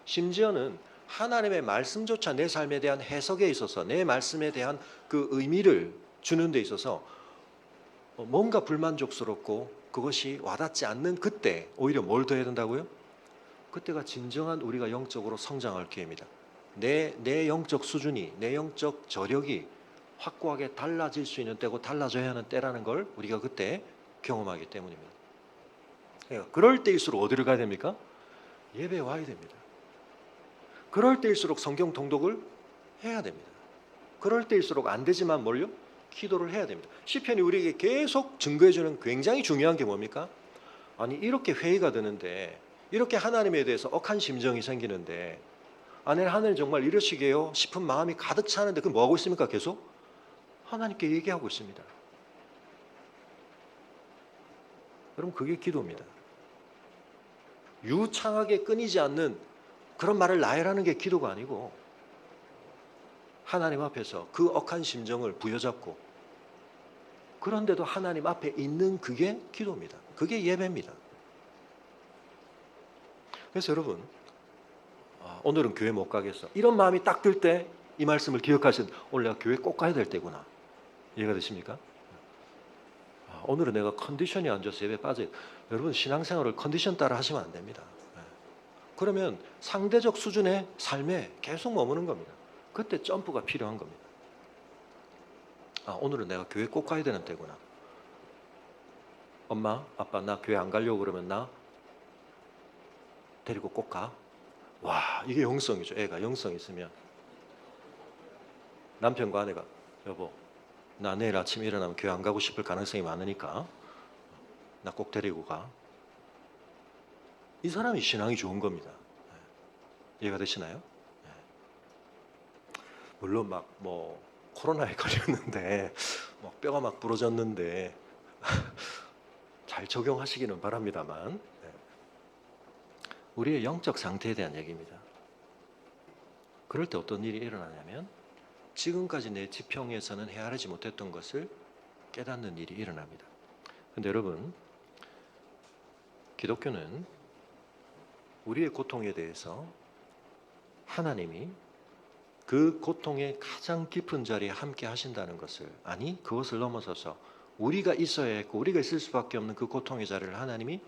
심지어는 하나님의 말씀조차 내 삶에 대한 해석에 있어서 내 말씀에 대한 그 의미를 주는 데 있어서 뭔가 불만족스럽고 그것이 와닿지 않는 그때 오히려 뭘 더 해야 된다고요? 그때가 진정한 우리가 영적으로 성장할 기회입니다. 내 영적 수준이, 내 영적 저력이 확고하게 달라질 수 있는 때고 달라져야 하는 때라는 걸 우리가 그때 경험하기 때문입니다. 그러니까 그럴 때일수록 어디를 가야 됩니까? 예배에 와야 됩니다. 그럴 때일수록 성경 통독을 해야 됩니다. 그럴 때일수록 안 되지만 뭘요? 기도를 해야 됩니다. 시편이 우리에게 계속 증거해주는 굉장히 중요한 게 뭡니까? 아니 이렇게 회의가 되는데 이렇게 하나님에 대해서 억한 심정이 생기는데 하나님 정말 이러시게요 싶은 마음이 가득 차는데 그럼 뭐하고 있습니까? 계속 하나님께 얘기하고 있습니다. 그럼 그게 기도입니다. 유창하게 끊이지 않는 그런 말을 나열하는 게 기도가 아니고 하나님 앞에서 그 억한 심정을 부여잡고 그런데도 하나님 앞에 있는 그게 기도입니다. 그게 예배입니다. 그래서 여러분 오늘은 교회 못 가겠어. 이런 마음이 딱 들 때 이 말씀을 기억하신 오늘 내가 교회 꼭 가야 될 때구나. 이해가 되십니까? 오늘은 내가 컨디션이 안 좋아서 예배 빠져요. 여러분 신앙생활을 컨디션 따라 하시면 안 됩니다. 그러면 상대적 수준의 삶에 계속 머무는 겁니다. 그때 점프가 필요한 겁니다. 오늘은 내가 교회 꼭 가야 되는 때구나. 엄마, 아빠 나 교회 안 가려고 그러면 나 데리고 꼭 가. 와, 이게 영성이죠. 애가 영성 있으면 남편과 아내가 여보 나 내일 아침 일어나면 교회 안 가고 싶을 가능성이 많으니까 나 꼭 데리고 가. 이 사람이 신앙이 좋은 겁니다. 이해가 되시나요? 물론 막 뭐 코로나에 걸렸는데 막 뼈가 막 부러졌는데 잘 적용하시기는 바랍니다만 우리의 영적 상태에 대한 얘기입니다. 그럴 때 어떤 일이 일어나냐면 지금까지 내 지평에서는 헤아리지 못했던 것을 깨닫는 일이 일어납니다. 그런데 여러분 기독교는 우리의 고통에 대해서 하나님이 그 고통의 가장 깊은 자리에 함께 하신다는 것을 그것을 넘어서서 우리가 있어야 했고 우리가 있을 수밖에 없는 그 고통의 자리를 하나님이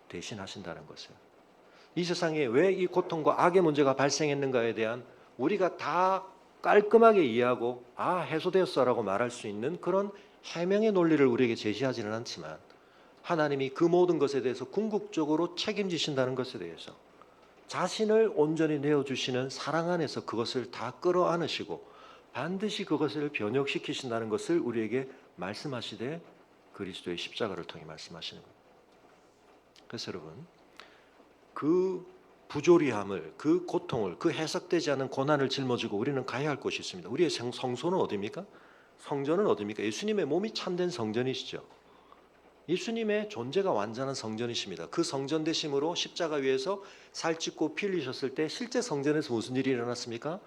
대신하신다는 것을 이 세상에 왜 이 고통과 악의 문제가 발생했는가에 대한 우리가 다 깔끔하게 이해하고 해소되었어라고 말할 수 있는 그런 해명의 논리를 우리에게 제시하지는 않지만 하나님이 그 모든 것에 대해서 궁극적으로 책임지신다는 것에 대해서 자신을 온전히 내어주시는 사랑 안에서 그것을 다 끌어안으시고 반드시 그것을 변혁시키신다는 것을 우리에게 말씀하시되 그리스도의 십자가를 통해 말씀하시는 겁니다. 그래서 여러분, 그 부조리함을, 그 고통을, 그 해석되지 않은 고난을 짊어지고 우리는 가야 할 곳이 있습니다. 우리의 성소는 어디입니까? 성전은 어디입니까? 예수님의 몸이 참된 성전이시죠. 예수님의 존재가 완전한 성전이십니다. 그 성전 되심으로 십자가 위에서 살찌고 피 흘리셨을 때 실제 성전에서 무슨 일이 일어났습니까?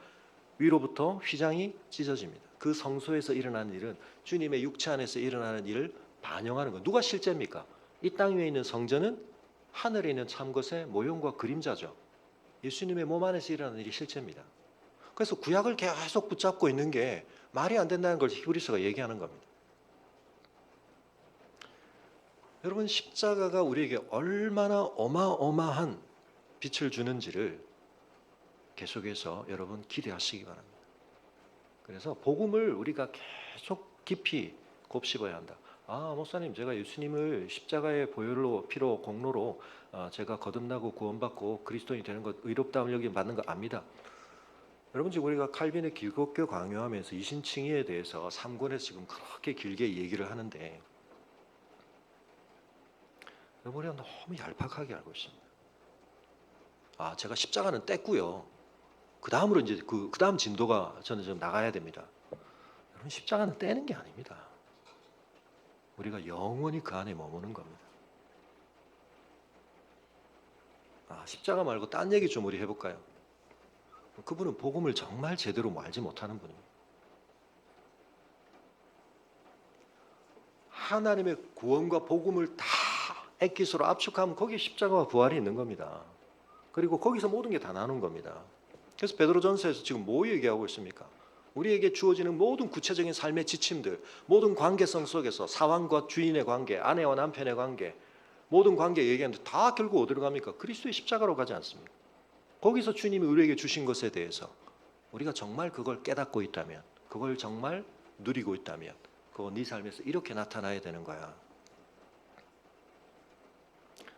위로부터 휘장이 찢어집니다. 그 성소에서 일어나는 일은 주님의 육체 안에서 일어나는 일을 반영하는 것. 누가 실제입니까? 이 땅 위에 있는 성전은 하늘에 있는 참것의 모형과 그림자죠. 예수님의 몸 안에서 일어나는 일이 실제입니다. 그래서 구약을 계속 붙잡고 있는 게 말이 안 된다는 걸 히브리서가 얘기하는 겁니다. 여러분, 십자가가 우리에게 얼마나 어마어마한 빛을 주는지를 계속해서 여러분 기대하시기 바랍니다. 그래서 복음을 우리가 계속 깊이 곱씹어야 한다. 아, 목사님, 제가 예수님을 십자가의 보혈로, 피로, 공로로 제가 거듭나고 구원받고 그리스도인이 되는 것, 의롭다함을 여기 받는 거 압니다. 여러분, 지금 우리가 칼빈의 기독교 강요하면서 이신칭의에 대해서 3권에서 지금 그렇게 길게 얘기를 하는데 여러분, 우리가 너무 얄팍하게 알고 있습니다. 아, 제가 십자가는 뗐고요. 그 다음으로 이제 그 다음 진도가 저는 좀 나가야 됩니다. 여러분, 십자가는 떼는 게 아닙니다. 우리가 영원히 그 안에 머무는 겁니다. 아, 십자가 말고 딴 얘기 좀 우리 해볼까요? 그분은 복음을 정말 제대로 알지 못하는 분입니다. 하나님의 구원과 복음을 다 액기스로 압축하면 거기에 십자가와 부활이 있는 겁니다. 그리고 거기서 모든 게 다 나눈 겁니다. 그래서 베드로전서에서 지금 뭐 얘기하고 있습니까? 우리에게 주어지는 모든 구체적인 삶의 지침들, 모든 관계성 속에서 사왕과 주인의 관계, 아내와 남편의 관계, 모든 관계 얘기하는데 다 결국 어디로 갑니까? 그리스도의 십자가로 가지 않습니까? 거기서 주님이 우리에게 주신 것에 대해서 우리가 정말 그걸 깨닫고 있다면, 그걸 정말 누리고 있다면 그거 네 삶에서 이렇게 나타나야 되는 거야.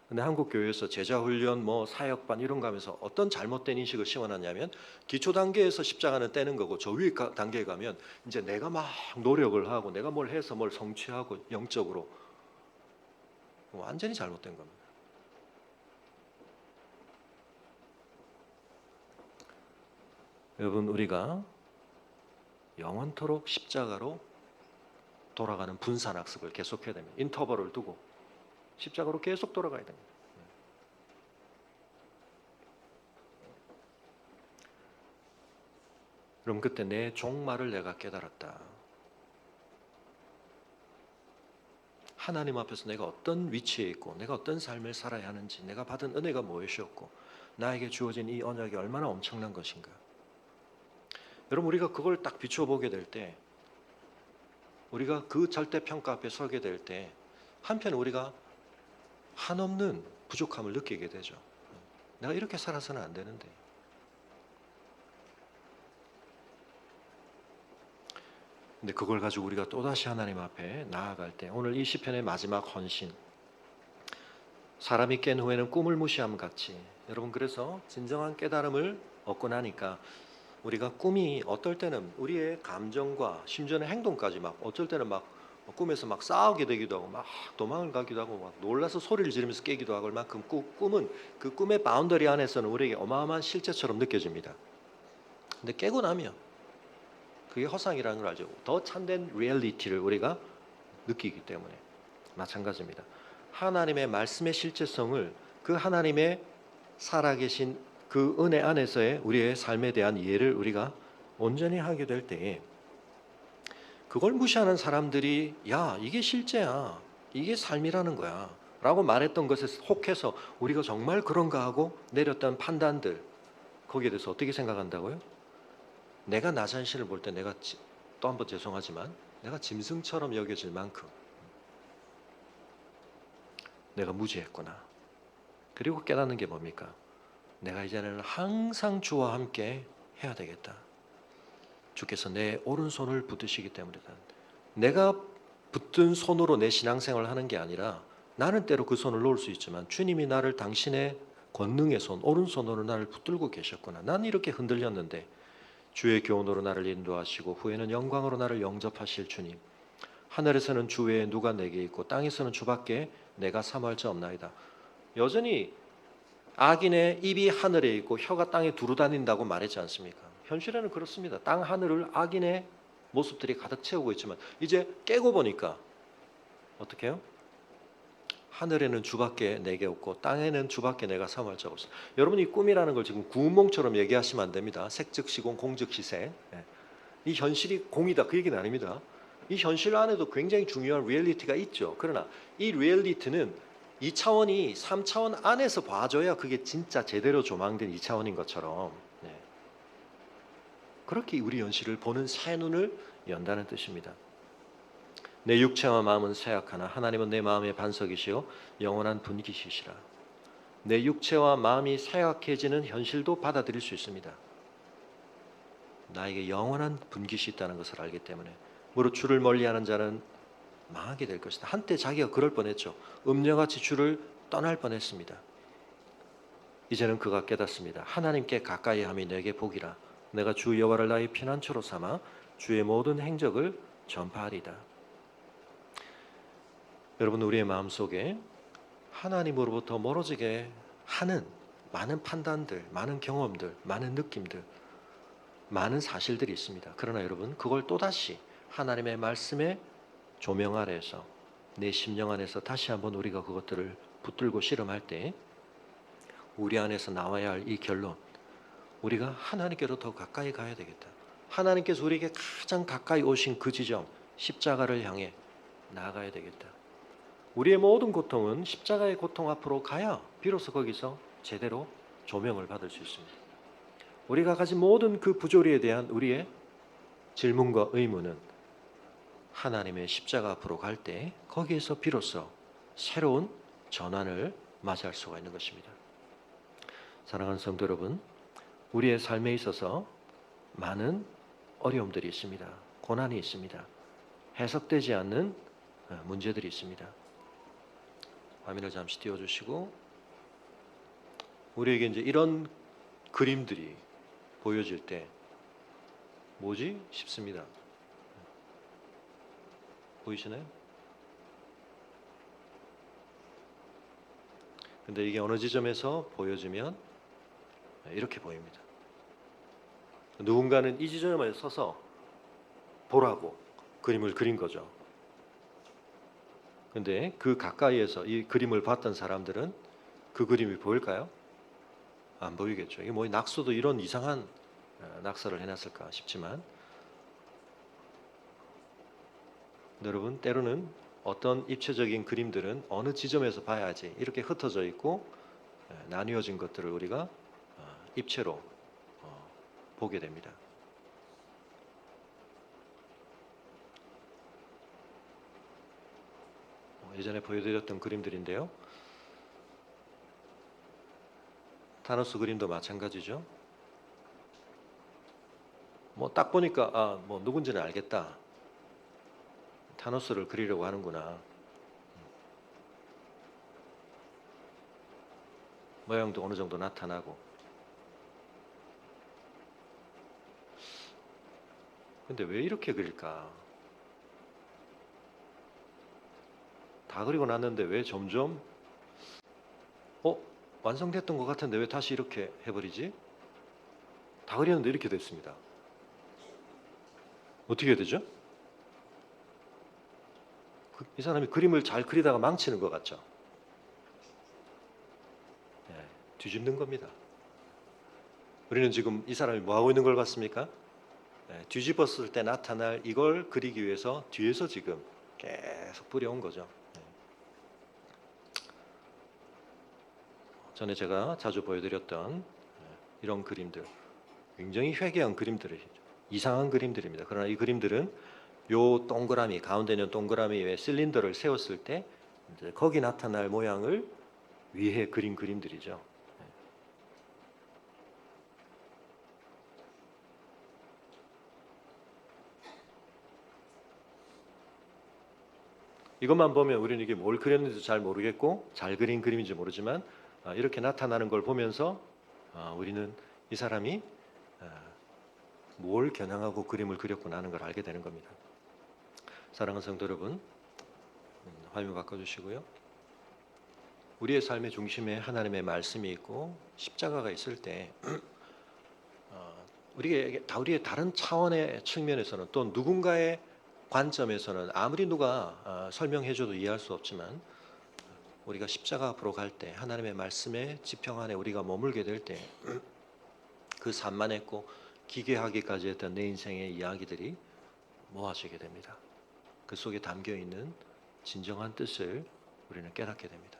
근데 한국 교회에서 제자 훈련, 뭐 사역반 이런 거 하면서 어떤 잘못된 인식을 심어놨냐면 기초 단계에서 십자가는 떼는 거고 저 위에 단계에 가면 이제 내가 막 노력을 하고 내가 뭘 해서 뭘 성취하고 영적으로 완전히 잘못된 겁니다. 여러분, 우리가 영원토록 십자가로 돌아가는 분산학습을 계속해야 됩니다. 인터벌을 두고 십자가로 계속 돌아가야 됩니다. 그럼 그때 내 종말을 내가 깨달았다. 하나님 앞에서 내가 어떤 위치에 있고 내가 어떤 삶을 살아야 하는지, 내가 받은 은혜가 무엇이었고 나에게 주어진 이 언약이 얼마나 엄청난 것인가. 여러분, 우리가 그걸 딱 비춰보게 될 때, 우리가 그 절대평가 앞에 서게 될 때 한편 우리가 한없는 부족함을 느끼게 되죠. 내가 이렇게 살아서는 안 되는데. 근데 그걸 가지고 우리가 또다시 하나님 앞에 나아갈 때, 오늘 이 시편의 마지막 헌신, 사람이 깬 후에는 꿈을 무시함 같이, 여러분, 그래서 진정한 깨달음을 얻고 나니까 우리가 꿈이 어떨 때는 우리의 감정과 심지어는 행동까지 막 어쩔 때는 막 꿈에서 막 싸우게 되기도 하고 막 도망을 가기도 하고 막 놀라서 소리를 지르면서 깨기도 하고, 만큼 꿈은 그 꿈의 바운더리 안에서는 우리에게 어마어마한 실제처럼 느껴집니다. 근데 깨고 나면 그게 허상이라는 걸 알죠. 더 참된 리얼리티를 우리가 느끼기 때문에 마찬가지입니다. 하나님의 말씀의 실제성을, 그 하나님의 살아계신 그 은혜 안에서의 우리의 삶에 대한 이해를 우리가 온전히 하게 될 때에, 그걸 무시하는 사람들이 야, 이게 실제야, 이게 삶이라는 거야 라고 말했던 것에 혹해서 우리가 정말 그런가 하고 내렸던 판단들, 거기에 대해서 어떻게 생각한다고요? 내가 나 자신을 볼 때 내가 또 한 번 죄송하지만 내가 짐승처럼 여겨질 만큼 내가 무지했구나. 그리고 깨닫는 게 뭡니까? 내가 이제는 항상 주와 함께 해야 되겠다. 주께서 내 오른손을 붙드시기 때문이다. 내가 붙든 손으로 내 신앙생활을 하는 게 아니라 나는 때로 그 손을 놓을 수 있지만 주님이 나를 당신의 권능의 손, 오른손으로 나를 붙들고 계셨구나. 나는 이렇게 흔들렸는데 주의 교훈으로 나를 인도하시고 후에는 영광으로 나를 영접하실 주님. 하늘에서는 주 외에 누가 내게 있고 땅에서는 주밖에 내가 사모할 자 없나이다. 여전히 악인의 입이 하늘에 있고 혀가 땅에 두루 다닌다고 말했지 않습니까? 현실에는 그렇습니다. 땅 하늘을 악인의 모습들이 가득 채우고 있지만 이제 깨고 보니까 어떻게 해요? 하늘에는 주밖에 내게 없고 땅에는 주밖에 내가 사모할 자가 없어. 여러분 이 꿈이라는 걸 지금 구운몽처럼 얘기하시면 안 됩니다. 색즉시공 공즉시색. 이 현실이 공이다 그 얘기는 아닙니다. 이 현실 안에도 굉장히 중요한 리얼리티가 있죠. 그러나 이 리얼리티는 2차원이 3차원 안에서 봐줘야 그게 진짜 제대로 조망된 2차원인 것처럼 그렇게 우리 현실을 보는 새 눈을 연다는 뜻입니다. 내 육체와 마음은 쇠약하나 하나님은 내 마음의 반석이시요 영원한 분깃이시라. 내 육체와 마음이 쇠약해지는 현실도 받아들일 수 있습니다. 나에게 영원한 분깃이 있다는 것을 알기 때문에 무릇 주를 멀리하는 자는 망하게 될 것이다. 한때 자기가 그럴 뻔했죠. 음녀같이 주를 떠날 뻔했습니다. 이제는 그가 깨닫습니다. 하나님께 가까이함이 내게 복이라. 내가 주 여호와를 나의 피난처로 삼아 주의 모든 행적을 전파하리다. 여러분 우리의 마음속에 하나님으로부터 멀어지게 하는 많은 판단들, 많은 경험들, 많은 느낌들, 많은 사실들이 있습니다. 그러나 여러분 그걸 또다시 하나님의 말씀에 조명 아래에서 내 심령 안에서 다시 한번 우리가 그것들을 붙들고 실험할 때 우리 안에서 나와야 할 이 결론, 우리가 하나님께로 더 가까이 가야 되겠다. 하나님께서 우리에게 가장 가까이 오신 그 지점 십자가를 향해 나아가야 되겠다. 우리의 모든 고통은 십자가의 고통 앞으로 가야 비로소 거기서 제대로 조명을 받을 수 있습니다. 우리가 가진 모든 그 부조리에 대한 우리의 질문과 의문은 하나님의 십자가 앞으로 갈 때 거기에서 비로소 새로운 전환을 맞이할 수가 있는 것입니다. 사랑하는 성도 여러분, 우리의 삶에 있어서 많은 어려움들이 있습니다. 고난이 있습니다. 해석되지 않는 문제들이 있습니다. 화면을 잠시 띄워주시고 우리에게 이제 이런 그림들이 보여질 때 뭐지? 싶습니다. 보이시나요? 근데 이게 어느 지점에서 보여지면 이렇게 보입니다. 누군가는 이 지점에 서서 보라고 그림을 그린 거죠. 근데 그 가까이에서 이 그림을 봤던 사람들은 그 그림이 보일까요? 안 보이겠죠. 이게 뭐 낙서도 이런 이상한 낙서를 해놨을까 싶지만 여러분 때로는 어떤 입체적인 그림들은 어느 지점에서 봐야지 이렇게 흩어져 있고 나뉘어진 것들을 우리가 입체로 보게 됩니다. 예전에 보여드렸던 그림들인데요. 타노스 그림도 마찬가지죠. 뭐 딱 보니까 뭐 누군지는 알겠다. 타노스를 그리려고 하는구나. 모양도 어느 정도 나타나고. 근데 왜 이렇게 그릴까? 다 그리고 났는데 왜 점점 완성됐던 것 같은데 왜 다시 이렇게 해버리지? 다 그렸는데 이렇게 됐습니다. 어떻게 해야 되죠? 이 사람이 그림을 잘 그리다가 망치는 것 같죠? 뒤집는 겁니다. 우리는 지금 이 사람이 뭐 하고 있는 걸 봤습니까? 뒤집었을 때 나타날 이걸 그리기 위해서 뒤에서 지금 계속 뿌려온 거죠. 전에 제가 자주 보여드렸던 이런 그림들, 굉장히 회개한 그림들이 이상한 그림들입니다. 그러나 이 그림들은 요 동그라미 가운데 있는 동그라미에 실린더를 세웠을 때 이제 거기 나타날 모양을 위해 그린 그림들이죠. 이것만 보면 우리는 이게 뭘 그렸는지 잘 모르겠고 잘 그린 그림인지 모르지만 이렇게 나타나는 걸 보면서 우리는 이 사람이 뭘 겨냥하고 그림을 그렸구나 하는 걸 알게 되는 겁니다. 사랑하는 성도 여러분, 화면 바꿔주시고요. 우리의 삶의 중심에 하나님의 말씀이 있고 십자가가 있을 때 우리의 다른 차원의 측면에서는 또 누군가의 관점에서는 아무리 누가 설명해줘도 이해할 수 없지만 우리가 십자가 앞으로 갈 때 하나님의 말씀의 지평 안에 우리가 머물게 될 때 그 산만했고 기괴하기까지 했던 내 인생의 이야기들이 모아지게 됩니다. 그 속에 담겨있는 진정한 뜻을 우리는 깨닫게 됩니다.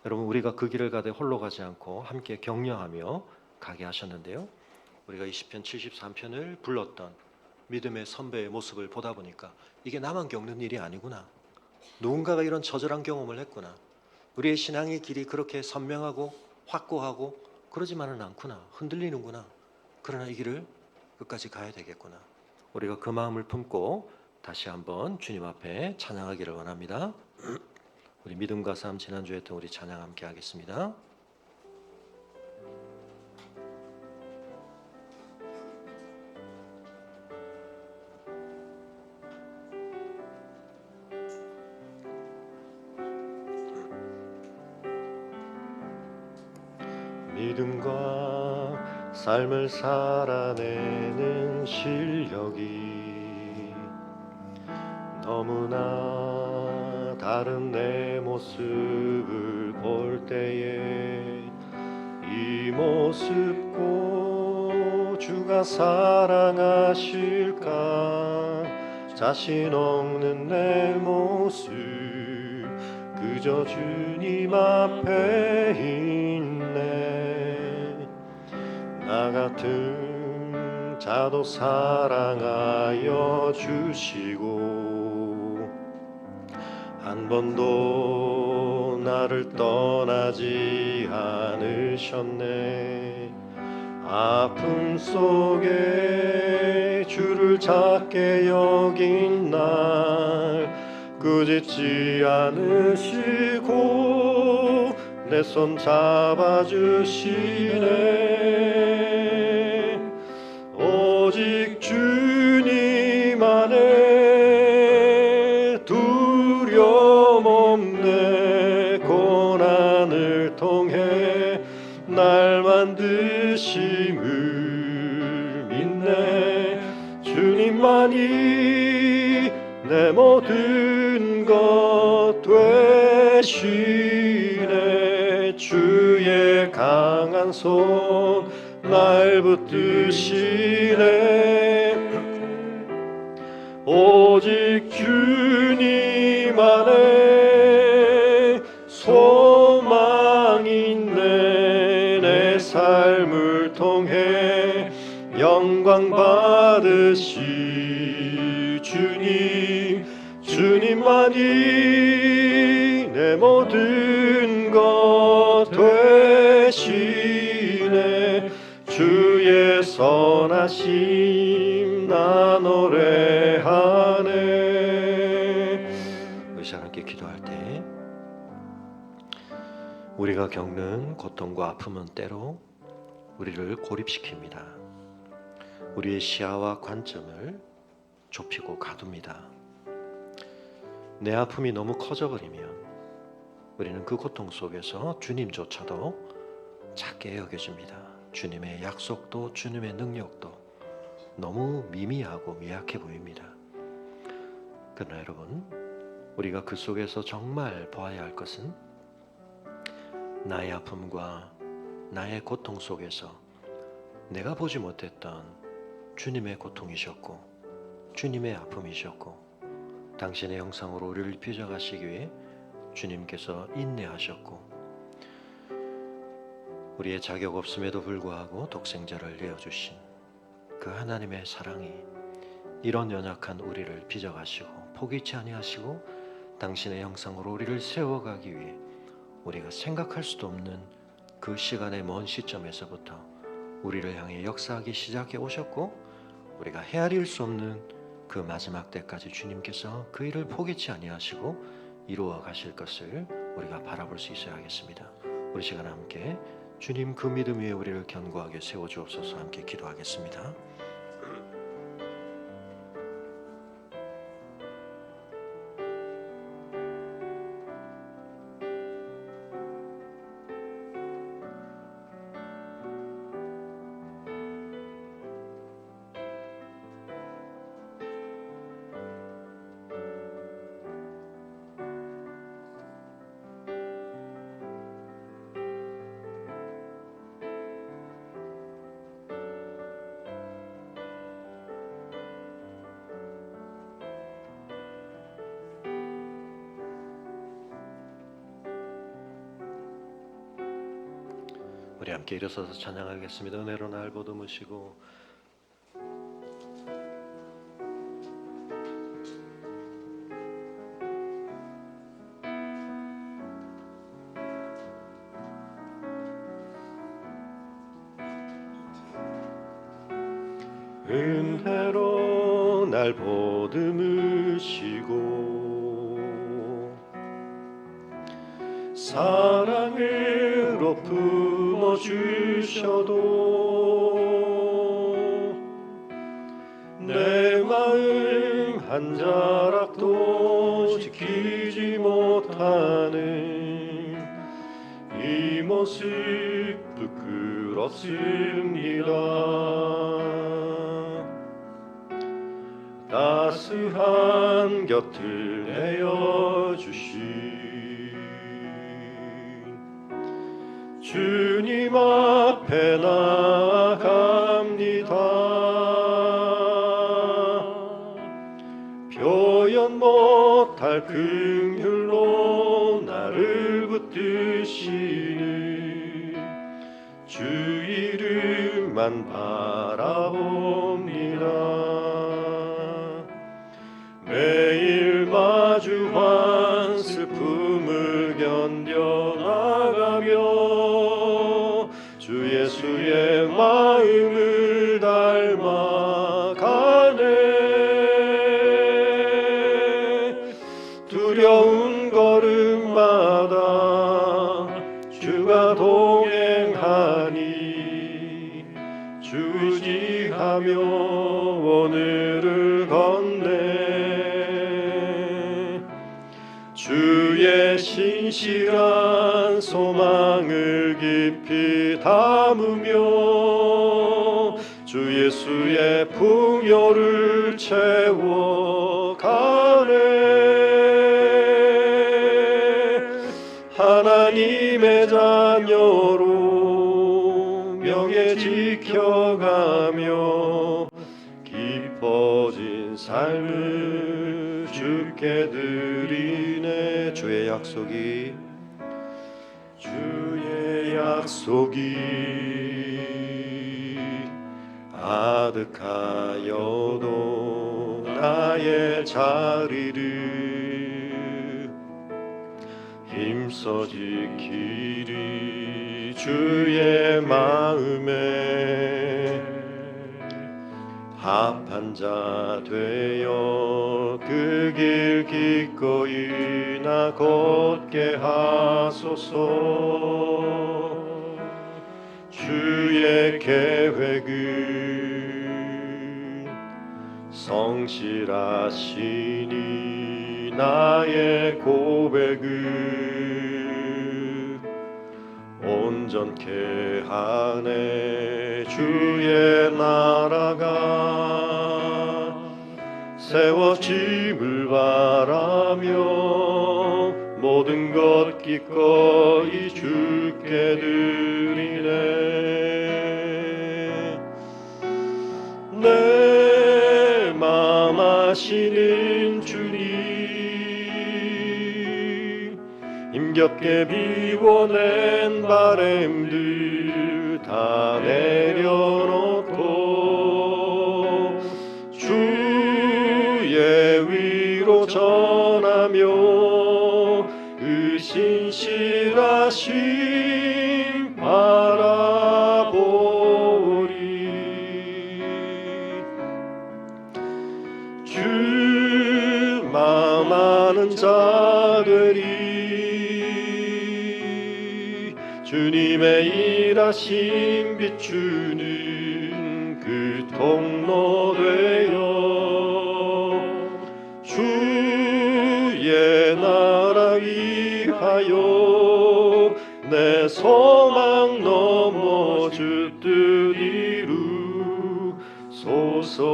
여러분, 우리가 그 길을 가되 홀로 가지 않고 함께 격려하며 가게 하셨는데요, 우리가 이 시편 73편을 불렀던 믿음의 선배의 모습을 보다 보니까 이게 나만 겪는 일이 아니구나, 누군가가 이런 처절한 경험을 했구나, 우리의 신앙의 길이 그렇게 선명하고 확고하고 그러지만은 않구나, 흔들리는구나, 그러나 이 길을 끝까지 가야 되겠구나, 우리가 그 마음을 품고 다시 한번 주님 앞에 찬양하기를 원합니다. 우리 믿음과 삶 지난주에 했던 우리 찬양 함께 하겠습니다. 믿음과 삶을 살아내는 실력이 너무나 다른 내 모습을 볼 때에 이 모습 꼭 주가 사랑하실까, 자신 없는 내 모습 그저 주님 앞에 있네. 나 같은 자도 사랑하여 주시고 한 번도 나를 떠나지 않으셨네. 아픔 속에 주를 찾게 여긴 날 꾸짖지 않으시고 내 손 잡아주시네. 오직 주님 안에 두려움 없네. 고난을 통해 날 만드심을 믿네. 주님만이 내 모든 것 되시네. 주의 강한 손 날 붙드시네. 오직 주님 안에 소망 있네. 내 삶을 통해 영광 받으시 주님, 주님만이 내 모든 것 되시네. 주의 선하심 나 노래하네. 의사 함께 기도할 때 우리가 겪는 고통과 아픔은 때로 우리를 고립시킵니다. 우리의 시야와 관점을 좁히고 가둡니다. 내 아픔이 너무 커져버리면 우리는 그 고통 속에서 주님조차도 작게 여겨집니다. 주님의 약속도 주님의 능력도 너무 미미하고 미약해 보입니다. 그러나 여러분, 우리가 그 속에서 정말 보아야 할 것은 나의 아픔과 나의 고통 속에서 내가 보지 못했던 주님의 고통이셨고 주님의 아픔이셨고 당신의 형상으로 우리를 빚어가시기 위해 주님께서 인내하셨고 우리의 자격 없음에도 불구하고 독생자를 내어주신 그 하나님의 사랑이 이런 연약한 우리를 빚어가시고 포기치 아니하시고 당신의 형상으로 우리를 세워가기 위해 우리가 생각할 수도 없는 그 시간의 먼 시점에서부터 우리를 향해 역사하기 시작해 오셨고 우리가 헤아릴 수 없는 그 마지막 때까지 주님께서 그 일을 포기치 아니하시고 이루어 가실 것을 우리가 바라볼 수 있어야 하겠습니다. 우리 시간 함께 주님 그 믿음 위에 우리를 견고하게 세워주옵소서 함께 기도하겠습니다. 우리 함께 일어서서 찬양하겠습니다. 은혜로 날 보듬으시고 은혜로 날 보듬으시고 사랑으로 품어주셔도 내 마음 한 자락도 지키지 못하는 이 모습 부끄럽습니다. 따스한 곁을 내어주신 주님 앞에 나아갑니다. 표현 못할 긍휼로 나를 붙드시는 주 이름만 바라봅니다. 매일 마주한 슬픔을 견뎌나가며 주 예수의 마음을 닮아가네. 두려운 걸음마다 주가 동행하니 주지하며 오늘을 걷네. 주의 신실한 소망을 깊이 담으며 주 예수의 풍요를 채워가네. 하나님의 자녀로 명예 지켜가며 깊어진 삶을 주께 드리네. 주의 약속이 아득하여도 나의 자리를 힘써 지키리. 주의 마음에 합한 자 되어 그 길 기꺼이 나 걷게 하소서. 주의 계획은 성실하시니 나의 고백을 온전케 하네. 주의 나라가 세워짐을 바라며 모든 것 기꺼이 주께 드리네. 내 맘 아시는 주님, 힘겹게 비워낸 바램들 다 내려놓고 주의 위로 전하며 그 신실하심 바라보리. 주 많은 자들이 주님의 일하심 비추는 그 통로 되어 주의 나라 위하여 내 소망 넘어 주 뜻 이루소서.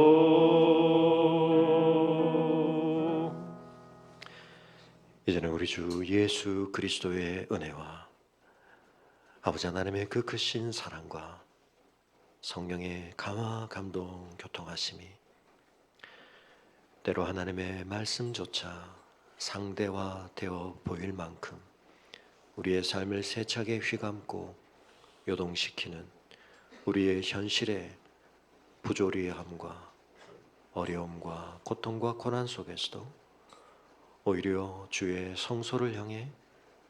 이제는 우리 주 예수 그리스도의 은혜와 아버지 하나님의 그 크신 사랑과 성령의 감화 감동 교통하심이 때로 하나님의 말씀조차 상대화되어 보일 만큼 우리의 삶을 세차게 휘감고 요동시키는 우리의 현실의 부조리함과 어려움과 고통과 고난 속에서도 오히려 주의 성소를 향해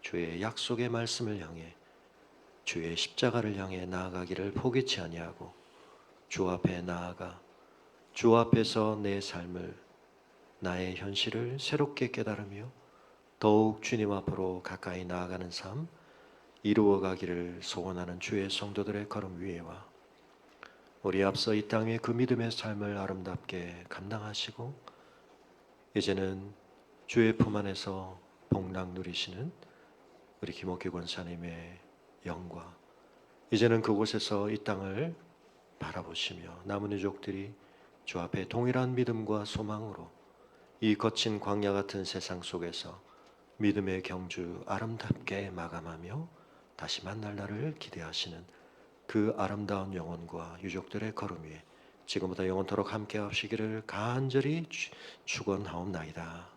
주의 약속의 말씀을 향해 주의 십자가를 향해 나아가기를 포기치 아니하고 주 앞에 나아가 주 앞에서 내 삶을 나의 현실을 새롭게 깨달으며 더욱 주님 앞으로 가까이 나아가는 삶 이루어가기를 소원하는 주의 성도들의 걸음 위에와 우리 앞서 이 땅의 그 믿음의 삶을 아름답게 감당하시고 이제는 주의 품 안에서 복락 누리시는 우리 김옥기 권사님의 영과 이제는 그곳에서 이 땅을 바라보시며 남은 유족들이 주 앞에 동일한 믿음과 소망으로 이 거친 광야 같은 세상 속에서 믿음의 경주 아름답게 마감하며 다시 만날 날을 기대하시는 그 아름다운 영혼과 유족들의 걸음 위에 지금보다 영원토록 함께 하시기를 간절히 축원하옵나이다.